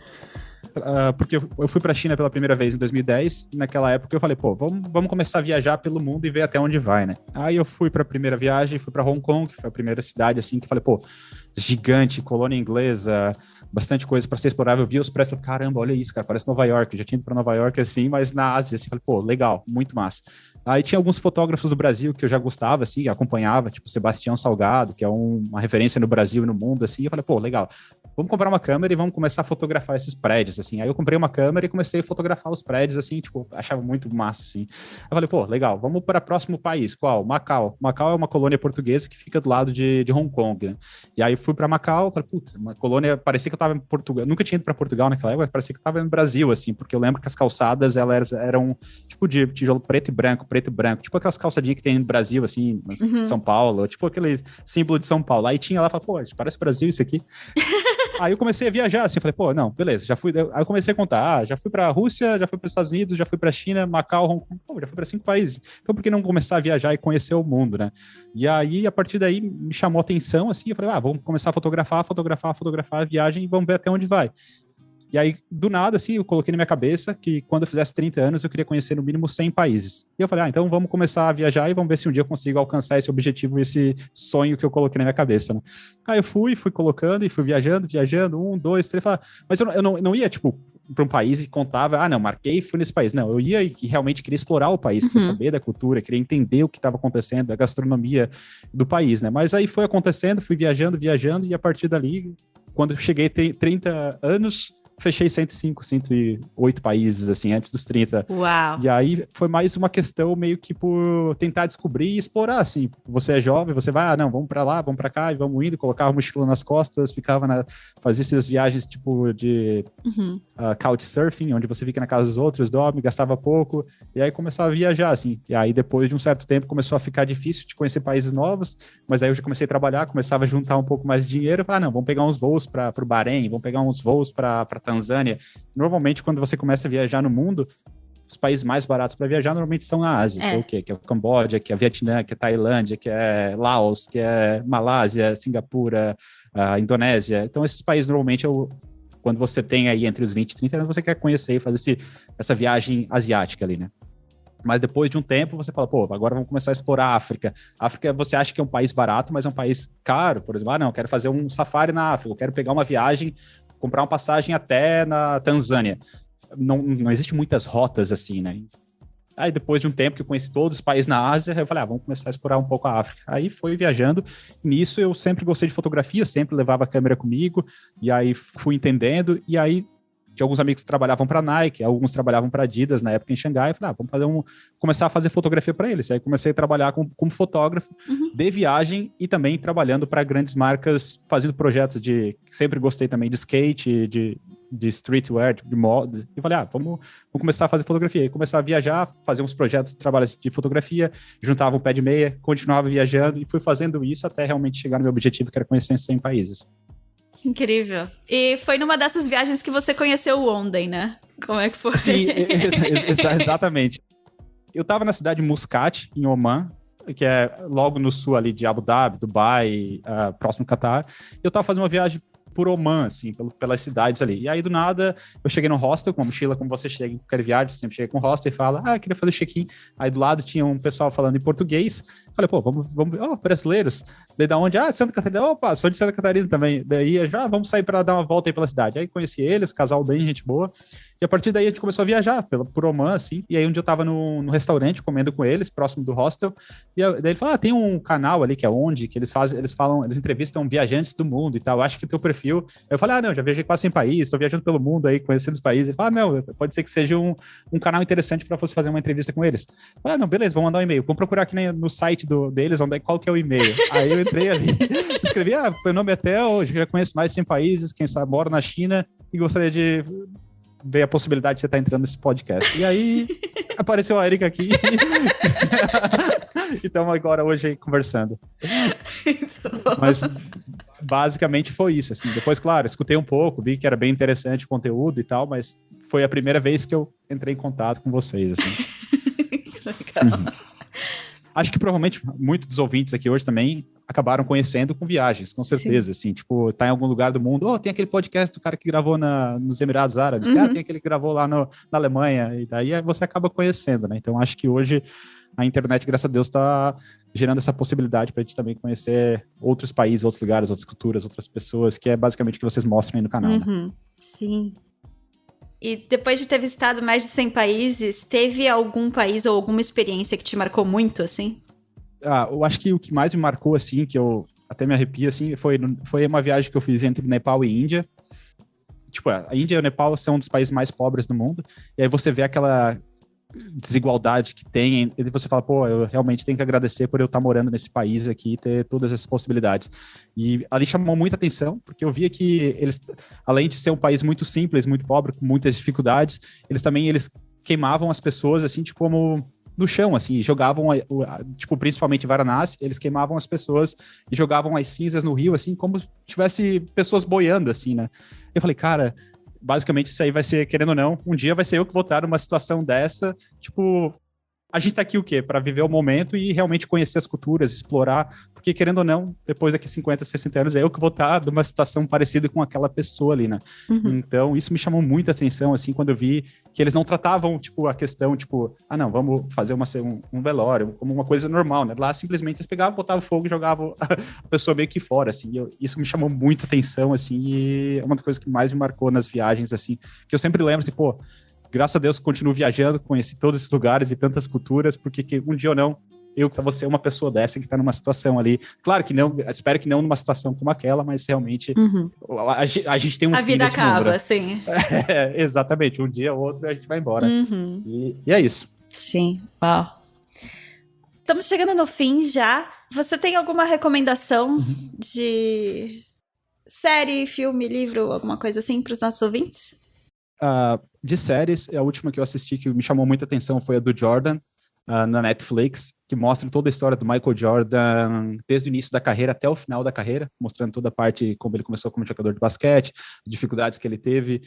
Porque eu fui para a China pela primeira vez em 2010, e naquela época eu falei, pô, vamos começar a viajar pelo mundo e ver até onde vai, né? Aí eu fui para a primeira viagem, fui para Hong Kong, que foi a primeira cidade, assim, que eu falei, pô, gigante, colônia inglesa, bastante coisa para ser explorável. Eu vi os prédios, caramba, olha isso, cara, parece Nova York. Eu já tinha ido para Nova York, assim, mas na Ásia, assim, falei, pô, legal, muito massa. Aí tinha alguns fotógrafos do Brasil que eu já gostava, assim, acompanhava, tipo Sebastião Salgado, que é uma referência no Brasil e no mundo, assim. Eu falei, pô, legal, vamos comprar uma câmera e vamos começar a fotografar esses prédios, assim. Aí eu comprei uma câmera e comecei a fotografar os prédios, assim, tipo, achava muito massa, assim. Eu falei, pô, legal, vamos para o próximo país. Qual? Macau. Macau é uma colônia portuguesa que fica do lado de Hong Kong, né? E aí fui para Macau, falei, putz, uma colônia, parecia que eu tava em Portugal. Nunca tinha ido para Portugal naquela época, parecia que eu tava no Brasil, assim, porque eu lembro que as calçadas, elas eram tipo de tijolo preto e branco, tipo aquelas calçadinhas que tem no Brasil, assim, em São Paulo, tipo aquele símbolo de São Paulo. Aí tinha lá, falei, pô, parece Brasil isso aqui. Aí eu comecei a viajar, assim, falei, pô, não, beleza, já fui. Aí eu comecei a contar, já fui pra Rússia, já fui para os Estados Unidos, já fui pra China, Macau, Hong Kong, pô, já fui para 5 países. Então por que não começar a viajar e conhecer o mundo, né? E aí, a partir daí, me chamou a atenção, assim, eu falei, vamos começar a fotografar a viagem e vamos ver até onde vai. E aí, do nada, assim, eu coloquei na minha cabeça que quando eu fizesse 30 anos, eu queria conhecer no mínimo 100 países. E eu falei, então vamos começar a viajar e vamos ver se um dia eu consigo alcançar esse objetivo, esse sonho que eu coloquei na minha cabeça, né? Aí eu fui colocando e fui viajando, 1, 2, 3, mas eu não ia, tipo, para um país e contava, não, marquei e fui nesse país. Não, eu ia e realmente queria explorar o país, queria saber da cultura, queria entender o que estava acontecendo, da gastronomia do país, né? Mas aí foi acontecendo, fui viajando, e a partir dali, quando eu cheguei a 30 anos, fechei 105, 108 países, assim, antes dos 30. Uau! E aí foi mais uma questão meio que por tentar descobrir e explorar, assim. Você é jovem, você vai, não, vamos pra lá, vamos pra cá, e vamos indo, colocava a mochila nas costas, fazia essas viagens, tipo, de couchsurfing, onde você fica na casa dos outros, dorme, gastava pouco, e aí começava a viajar, assim. E aí, depois de um certo tempo, começou a ficar difícil de conhecer países novos, mas aí eu já comecei a trabalhar, começava a juntar um pouco mais de dinheiro, não, vamos pegar uns voos para o Bahrein, vamos pegar uns voos para Tanzânia. Normalmente, quando você começa a viajar no mundo, os países mais baratos para viajar normalmente são na Ásia, que é o quê? Que é o Camboja, que é Vietnã, que é Tailândia, que é Laos, que é Malásia, Singapura, Indonésia. Então, esses países normalmente quando você tem aí entre os 20 e 30 anos, você quer conhecer e fazer essa viagem asiática ali, né? Mas depois de um tempo, você fala, agora vamos começar a explorar a África. A África, você acha que é um país barato, mas é um país caro. Por exemplo, não, eu quero fazer um safari na África, eu quero pegar uma viagem, comprar uma passagem até na Tanzânia. Não existe muitas rotas assim, né? Aí depois de um tempo que eu conheci todos os países na Ásia, eu falei, vamos começar a explorar um pouco a África. Aí foi viajando. Nisso eu sempre gostei de fotografia, sempre levava a câmera comigo, e aí fui entendendo, e aí tinha alguns amigos que trabalhavam para Nike, alguns trabalhavam para Adidas na época em Xangai. Eu falei, vamos começar a fazer fotografia para eles. Aí comecei a trabalhar como fotógrafo de viagem e também trabalhando para grandes marcas, fazendo projetos sempre gostei também de skate, de streetwear, de moda. E falei, vamos começar a fazer fotografia. E começar a viajar, fazer uns projetos, trabalhos de fotografia, juntava um pé de meia, continuava viajando e fui fazendo isso até realmente chegar no meu objetivo, que era conhecer 100 países. Incrível. E foi numa dessas viagens que você conheceu o Onden, né? Como é que foi? Sim, exatamente. Eu estava na cidade de Muscat, em Oman, que é logo no sul ali de Abu Dhabi, Dubai, próximo Catar. Eu estava fazendo uma viagem por Oman, assim, pelas cidades ali. E aí, do nada, eu cheguei no hostel com uma mochila, como você chega em qualquer viagem, sempre chega com o hostel e fala, queria fazer check-in. Aí, do lado, tinha um pessoal falando em português. Falei, vamos brasileiros. Daí, da onde? Santa Catarina. Opa, sou de Santa Catarina também. Daí, vamos sair para dar uma volta aí pela cidade. Aí, conheci eles, casal bem, gente boa. E a partir daí, a gente começou a viajar por Oman, assim. E aí, um dia eu tava no restaurante, comendo com eles, próximo do hostel. E daí ele falou, tem um canal ali, que é onde, que eles entrevistam viajantes do mundo e tal. Acho que o teu perfil... Eu falei, não, já viajei quase 100 países, estou viajando pelo mundo aí, conhecendo os países. Ele falou, não, pode ser que seja um canal interessante para você fazer uma entrevista com eles. Eu falei, não, beleza, vamos mandar um e-mail. Vamos procurar aqui no site deles, qual que é o e-mail. Aí eu entrei ali, escrevi, meu nome é Theo, já conheço mais de 100 países, quem sabe moro na China e gostaria de ver a possibilidade de você estar entrando nesse podcast. E aí apareceu a Erika aqui. E estamos agora hoje aí conversando. Mas basicamente foi isso, assim. Depois, claro, escutei um pouco, vi que era bem interessante o conteúdo e tal, mas foi a primeira vez que eu entrei em contato com vocês, assim. Legal. Acho que provavelmente muitos dos ouvintes aqui hoje também acabaram conhecendo com viagens, com certeza, assim, tipo, tá em algum lugar do mundo, tem aquele podcast do cara que gravou nos Emirados Árabes, tem aquele que gravou lá na Alemanha, e daí você acaba conhecendo, né? Então, acho que hoje a internet, graças a Deus, está gerando essa possibilidade para a gente também conhecer outros países, outros lugares, outras culturas, outras pessoas, que é basicamente o que vocês mostram aí no canal, né? Sim. E depois de ter visitado mais de 100 países, teve algum país ou alguma experiência que te marcou muito, assim? Eu acho que o que mais me marcou, assim, que eu até me arrepio, assim, foi uma viagem que eu fiz entre Nepal e Índia. Tipo, a Índia e o Nepal são um dos países mais pobres do mundo, e aí você vê aquela desigualdade que tem, e você fala, eu realmente tenho que agradecer por eu estar morando nesse país aqui e ter todas essas possibilidades. E ali chamou muita atenção, porque eu via que eles, além de ser um país muito simples, muito pobre, com muitas dificuldades, eles queimavam as pessoas, assim, tipo, como no chão, assim, jogavam, tipo, principalmente em Varanasi, eles queimavam as pessoas e jogavam as cinzas no rio, assim, como se tivesse pessoas boiando, assim, né? Eu falei, cara, basicamente isso aí vai ser, querendo ou não, um dia vai ser eu que vou estar numa situação dessa, tipo, a gente tá aqui o quê? Para viver o momento e realmente conhecer as culturas, explorar, porque querendo ou não, depois daqui 50, 60 anos, é eu que vou estar numa situação parecida com aquela pessoa ali, né? Então, isso me chamou muita atenção, assim, quando eu vi que eles não tratavam, tipo, a questão, tipo, não, vamos fazer um velório, como uma coisa normal, né? Lá, simplesmente, eles pegavam, botavam fogo e jogavam a pessoa meio que fora, assim, isso me chamou muita atenção, assim, e é uma das coisas que mais me marcou nas viagens, assim, que eu sempre lembro, assim, graças a Deus, continuo viajando, conheci todos esses lugares, vi tantas culturas, porque um dia ou não, eu vou ser uma pessoa dessa que está numa situação ali. Claro que não, espero que não numa situação como aquela, mas realmente a gente tem um a fim vida desse acaba, mundo, né? sim. Exatamente, um dia ou outro a gente vai embora. E é isso. Sim, uau. Estamos chegando no fim já. Você tem alguma recomendação de série, filme, livro, alguma coisa assim para os nossos ouvintes? De séries, a última que eu assisti que me chamou muita atenção foi a do Jordan, na Netflix, que mostra toda a história do Michael Jordan, desde o início da carreira até o final da carreira, mostrando toda a parte, como ele começou como jogador de basquete, as dificuldades que ele teve,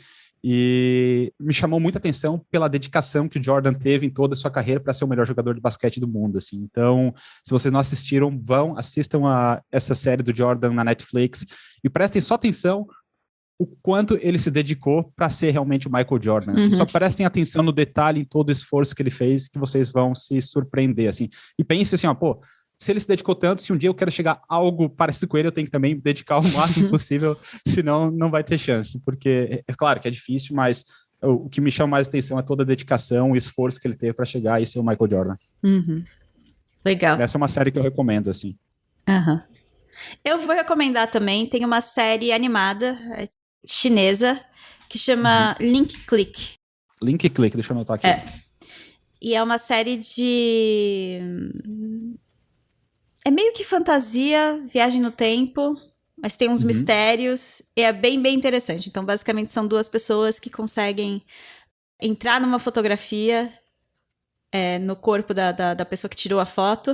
e me chamou muita atenção pela dedicação que o Jordan teve em toda a sua carreira para ser o melhor jogador de basquete do mundo, assim. Então, se vocês não assistiram, assistam a essa série do Jordan na Netflix, e prestem só atenção o quanto ele se dedicou para ser realmente o Michael Jordan. Assim. Só prestem atenção no detalhe, em todo o esforço que ele fez, que vocês vão se surpreender. Assim. E pense assim, se ele se dedicou tanto, se um dia eu quero chegar a algo parecido com ele, eu tenho que também me dedicar o máximo possível, senão não vai ter chance. Porque, é claro que é difícil, mas o que me chama mais atenção é toda a dedicação, o esforço que ele teve para chegar e ser o Michael Jordan. Legal. Essa é uma série que eu recomendo, assim. Eu vou recomendar também, tem uma série animada chinesa que chama Link Click. Link Click, deixa eu anotar aqui. E é uma série de... É meio que fantasia, viagem no tempo, mas tem uns mistérios, e é bem, bem interessante. Então, basicamente, são duas pessoas que conseguem entrar numa fotografia no corpo da pessoa que tirou a foto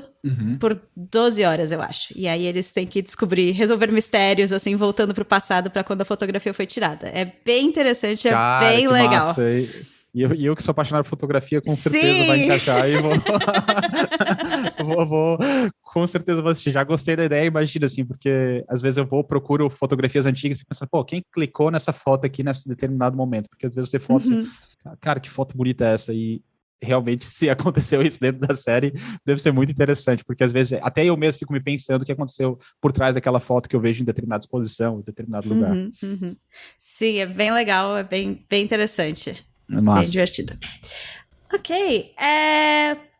por 12 horas, eu acho. E aí eles têm que resolver mistérios, assim, voltando pro passado para quando a fotografia foi tirada. É bem interessante, Cara, bem legal. Massa. E eu que sou apaixonado por fotografia, com certeza vai encaixar e vou com certeza vou assistir. Já gostei da ideia, imagina assim, porque às vezes eu procuro fotografias antigas e fico pensando, quem clicou nessa foto aqui nesse determinado momento? Porque às vezes você foto assim, cara, que foto bonita é essa? E realmente, se aconteceu isso dentro da série, deve ser muito interessante, porque às vezes até eu mesmo fico me pensando o que aconteceu por trás daquela foto que eu vejo em determinada exposição, em determinado lugar. Sim, é bem legal, é bem, bem interessante. Massa. Bem divertido. Ok,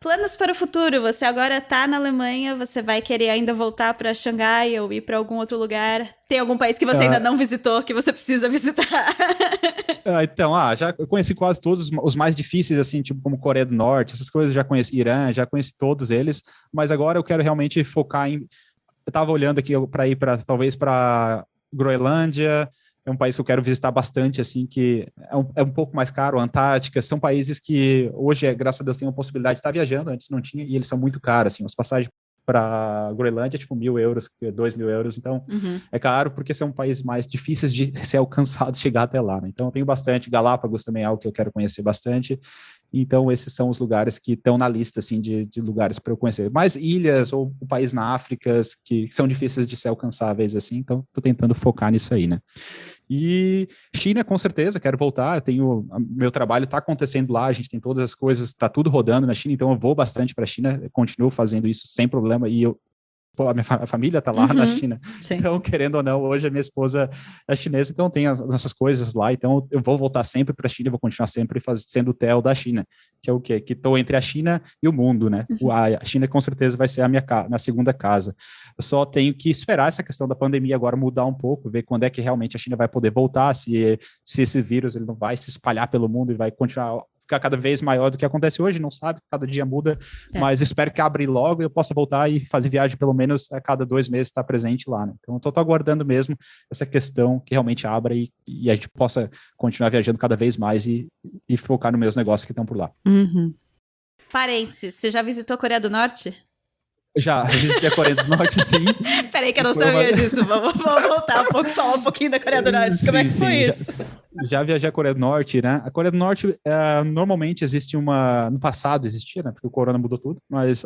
planos para o futuro. Você agora está na Alemanha, você vai querer ainda voltar para Xangai ou ir para algum outro lugar? Tem algum país que você ainda não visitou, que você precisa visitar? Então, já eu conheci quase todos os mais difíceis, assim, tipo como Coreia do Norte, essas coisas, já conheci Irã, já conheci todos eles, mas agora eu quero realmente focar eu estava olhando aqui para ir talvez para Groenlândia, é um país que eu quero visitar bastante, assim, que é um pouco mais caro, Antártica, são países que hoje, graças a Deus, tem uma possibilidade de estar viajando, antes não tinha, e eles são muito caros, assim, as passagens para Groenlândia, tipo 1.000 euros, 2.000 euros, então é caro porque são países mais difíceis de ser alcançados, chegar até lá, né? Então eu tenho bastante, Galápagos também é algo que eu quero conhecer bastante, então esses são os lugares que estão na lista, assim, de lugares para eu conhecer, mais ilhas ou o país na África que são difíceis de ser alcançáveis, assim, então estou tentando focar nisso aí, né? E China, com certeza, quero voltar, meu trabalho está acontecendo lá, a gente tem todas as coisas, está tudo rodando na China, então eu vou bastante para a China, continuo fazendo isso sem problema, e a minha família está lá na China, sim. Então, querendo ou não, hoje a minha esposa é chinesa, então tem as nossas coisas lá, então eu vou voltar sempre para a China, vou continuar sempre sendo o TEL da China, que é o quê? Que estou entre a China e o mundo, né? A China com certeza vai ser a minha segunda casa. Eu só tenho que esperar essa questão da pandemia agora mudar um pouco, ver quando é que realmente a China vai poder voltar, se esse vírus ele não vai se espalhar pelo mundo e vai continuar ficar cada vez maior do que acontece hoje, não sabe, cada dia muda, mas espero que abra logo e eu possa voltar e fazer viagem pelo menos a cada 2 meses estar presente lá, né? Então eu tô aguardando mesmo essa questão que realmente abra e a gente possa continuar viajando cada vez mais e focar nos meus negócios que estão por lá. Parênteses, você já visitou a Coreia do Norte? Já visitei a Coreia do Norte, sim. Peraí que eu não sabia disso, vamos voltar um pouco, falar um pouquinho da Coreia do Norte, como é que foi isso? Já viajei à Coreia do Norte, né? A Coreia do Norte, normalmente existe no passado existia, né? Porque o corona mudou tudo, mas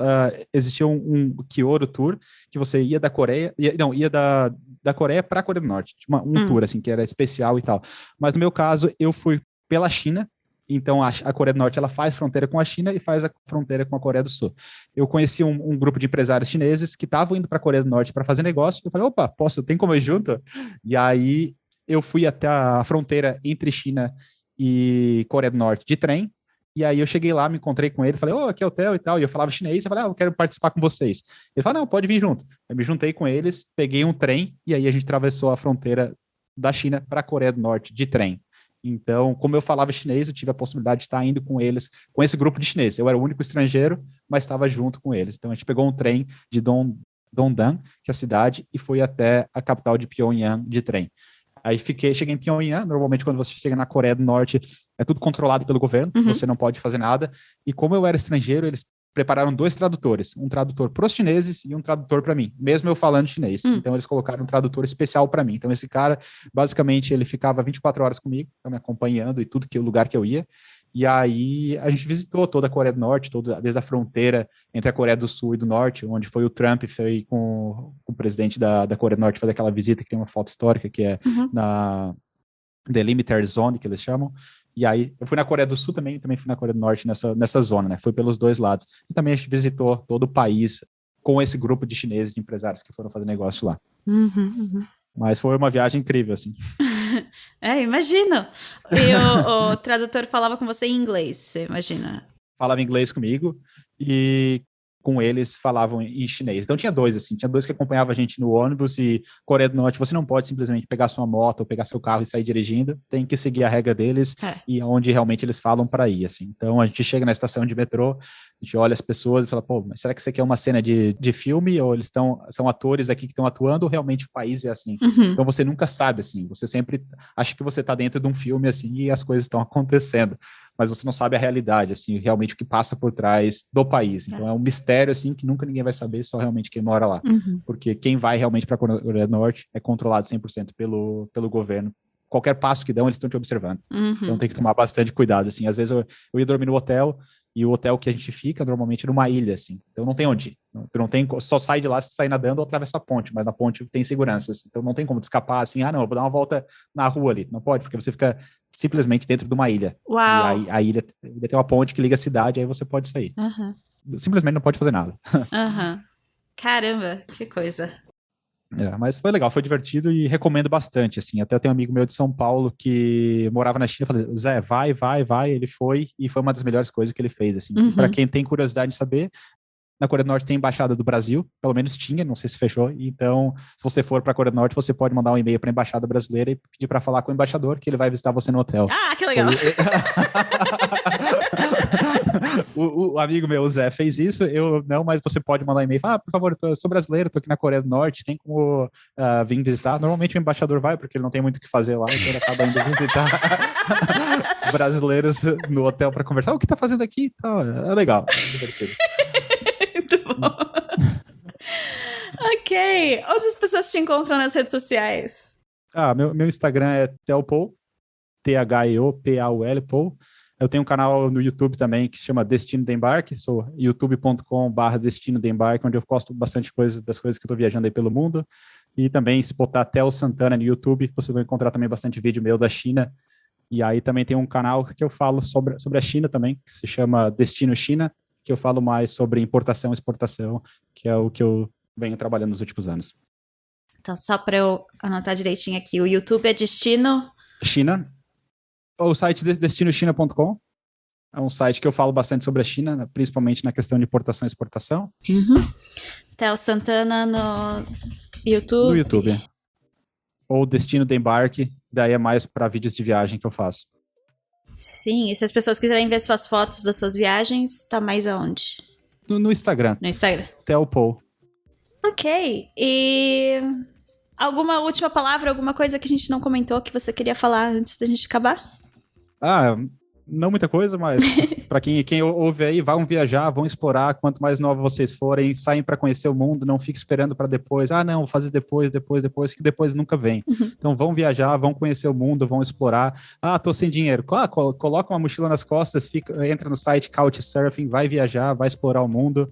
existia um Kyoto Tour, que você ia da Coreia, ia da Coreia para a Coreia do Norte, um tour, assim, que era especial e tal. Mas no meu caso, eu fui pela China. Então, a Coreia do Norte ela faz fronteira com a China e faz a fronteira com a Coreia do Sul. Eu conheci um grupo de empresários chineses que estavam indo para a Coreia do Norte para fazer negócio. Eu falei, opa, tem como ir junto? E aí, eu fui até a fronteira entre China e Coreia do Norte de trem. E aí eu cheguei lá, me encontrei com ele, falei, aqui é o hotel e tal, e eu falava chinês, eu falei, eu quero participar com vocês. Ele falou, não, pode vir junto. Eu me juntei com eles, peguei um trem, e aí a gente atravessou a fronteira da China para a Coreia do Norte de trem. Então, como eu falava chinês, eu tive a possibilidade de estar indo com eles, com esse grupo de chineses. Eu era o único estrangeiro, mas estava junto com eles. Então, a gente pegou um trem de Dongdan, que é a cidade, e foi até a capital de Pyongyang de trem. Aí cheguei em Pyongyang. Normalmente quando você chega na Coreia do Norte é tudo controlado pelo governo, você não pode fazer nada. E como eu era estrangeiro, eles prepararam 2 tradutores, um tradutor para os chineses e um tradutor para mim, mesmo eu falando chinês. Então eles colocaram um tradutor especial para mim. Então esse cara, basicamente, ele ficava 24 horas comigo, me acompanhando e tudo que o lugar que eu ia. E aí a gente visitou toda a Coreia do Norte, desde a fronteira entre a Coreia do Sul e do Norte, onde foi o Trump, foi com o presidente da Coreia do Norte fazer aquela visita que tem uma foto histórica, que é na Delimiter Zone, que eles chamam. E aí eu fui na Coreia do Sul também fui na Coreia do Norte nessa zona, né? Foi pelos 2 lados. E também a gente visitou todo o país com esse grupo de chineses, de empresários que foram fazer negócio lá. Mas foi uma viagem incrível, assim. Imagino. E o tradutor falava com você em inglês, você imagina? Falava inglês comigo e com eles falavam em chinês. Então tinha 2, assim, tinha 2 que acompanhavam a gente no ônibus. E Coreia do Norte, você não pode simplesmente pegar sua moto ou pegar seu carro e sair dirigindo, tem que seguir a regra deles e onde realmente eles falam para ir, assim. Então a gente chega na estação de metrô, a gente olha as pessoas e fala, mas será que isso aqui é uma cena de filme, ou eles são atores aqui que estão atuando, ou realmente o país é assim? Então você nunca sabe, assim, você sempre acha que você tá dentro de um filme, assim, e as coisas estão acontecendo, mas você não sabe a realidade, assim, realmente o que passa por trás do país. Então é um mistério, assim, que nunca ninguém vai saber, só realmente quem mora lá. Porque quem vai realmente para a Coreia do Norte é controlado 100% pelo governo. Qualquer passo que dão, eles estão te observando. Então tem que tomar bastante cuidado, assim. Às vezes eu ia dormir no hotel, e o hotel que a gente fica, normalmente, é numa ilha, assim. Então não tem onde ir. Tu não tem, só sai de lá se sair nadando ou atravessa a ponte, mas na ponte tem segurança, assim. Então não tem como te escapar, assim, não, eu vou dar uma volta na rua ali. Não pode, porque você fica simplesmente dentro de uma ilha. Uau! E a ilha tem uma ponte que liga a cidade, aí você pode sair. Simplesmente não pode fazer nada. Caramba, que coisa. Mas foi legal, foi divertido e recomendo bastante, assim. Até tem um amigo meu de São Paulo que morava na China, eu falei, Zé, vai, ele foi, e foi uma das melhores coisas que ele fez, assim. Para quem tem curiosidade de saber, na Coreia do Norte tem embaixada do Brasil, pelo menos tinha, não sei se fechou. Então, se você for para a Coreia do Norte, você pode mandar um e-mail para a embaixada brasileira e pedir para falar com o embaixador, que ele vai visitar você no hotel. Ah, que legal! O amigo meu, o Zé, fez isso. Eu não, mas você pode mandar um e-mail e falar, por favor, eu sou brasileiro, estou aqui na Coreia do Norte, tem como vir visitar? Normalmente o embaixador vai, porque ele não tem muito o que fazer lá, então ele acaba indo visitar brasileiros no hotel para conversar. O que tá fazendo aqui? Então, é legal, é divertido. Muito bom. Ok. Onde as pessoas te encontram nas redes sociais? Meu Instagram é Theopol, Theopal, Paul. Eu tenho um canal no YouTube também que se chama Destino de Embarque, sou youtube.com/Destino de Embarque, onde eu posto bastante das coisas que eu estou viajando aí pelo mundo. E também, se botar Theo Santana no YouTube, você vai encontrar também bastante vídeo meu da China. E aí também tem um canal que eu falo sobre a China também, que se chama Destino China, que eu falo mais sobre importação e exportação, que é o que eu venho trabalhando nos últimos anos. Então, só para eu anotar direitinho aqui, o YouTube é Destino... China. O site destinochina.com é um site que eu falo bastante sobre a China, principalmente na questão de importação e exportação. Theo Santana no YouTube. No YouTube. Ou Destino de Embarque, daí é mais para vídeos de viagem que eu faço. Sim, e se as pessoas quiserem ver suas fotos das suas viagens, tá mais aonde? No Instagram. No Instagram. Theopol. Ok. E alguma última palavra, alguma coisa que a gente não comentou que você queria falar antes da gente acabar? Não muita coisa, mas para quem ouve aí, vão viajar, vão explorar. Quanto mais novos vocês forem, saem para conhecer o mundo, não fiquem esperando para depois. Não, vou fazer depois, que depois nunca vem. Então vão viajar, vão conhecer o mundo, vão explorar. Tô sem dinheiro. Coloca uma mochila nas costas, entra no site Couchsurfing, vai viajar, vai explorar o mundo.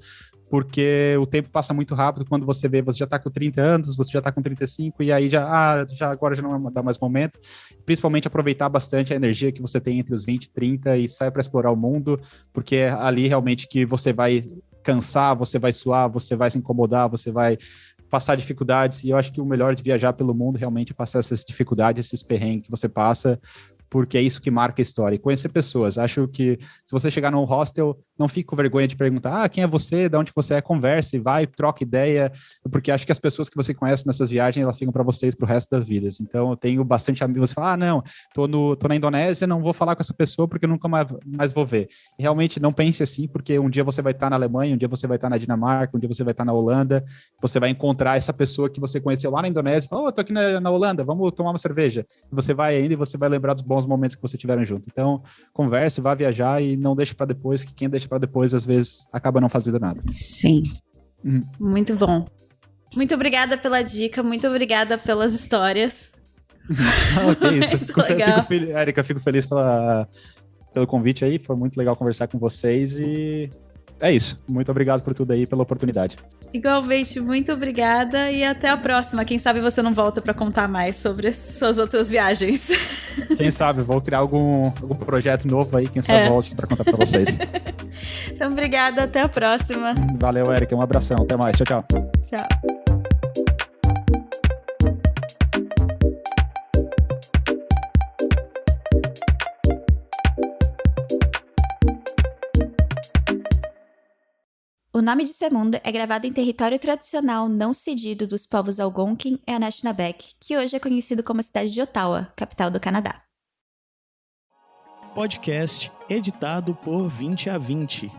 Porque o tempo passa muito rápido. Quando você vê, você já está com 30 anos, você já está com 35, e aí agora já não dá mais momento. Principalmente aproveitar bastante a energia que você tem entre os 20 e 30 e sair para explorar o mundo, porque é ali realmente que você vai cansar, você vai suar, você vai se incomodar, você vai passar dificuldades, e eu acho que o melhor de viajar pelo mundo realmente é passar essas dificuldades, esses perrengues que você passa, porque é isso que marca a história. E conhecer pessoas. Acho que se você chegar num hostel, não fique com vergonha de perguntar, quem é você, de onde você é, converse, vai, troca ideia, porque acho que as pessoas que você conhece nessas viagens, elas ficam para vocês pro resto das vidas. Então, eu tenho bastante amigos, você fala, não, tô na Indonésia, não vou falar com essa pessoa porque eu nunca mais vou ver. E realmente não pense assim, porque um dia você vai estar na Alemanha, um dia você vai estar na Dinamarca, um dia você vai estar na Holanda, você vai encontrar essa pessoa que você conheceu lá na Indonésia, e fala, tô aqui na Holanda, vamos tomar uma cerveja. E você vai ainda e você vai lembrar dos bons momentos que você tiveram junto. Então, converse, vá viajar e não deixe para depois, que quem deixa para depois, às vezes, acaba não fazendo nada. Sim. Muito bom. Muito obrigada pela dica, muito obrigada pelas histórias. Ok, isso. Érica, fico feliz pelo convite aí, foi muito legal conversar com vocês e é isso. Muito obrigado por tudo aí, pela oportunidade. Igualmente, muito obrigada e até a próxima. Quem sabe você não volta para contar mais sobre as suas outras viagens. Quem sabe, vou criar algum projeto novo aí, quem sabe volte para contar para vocês. Então, obrigada, até a próxima. Valeu, Érica, um abração, até mais, tchau, tchau. Tchau. O Nome de Semundo é gravado em território tradicional não cedido dos povos Algonquin e Anishinaabe, que hoje é conhecido como a cidade de Ottawa, capital do Canadá. Podcast editado por 20 a 20.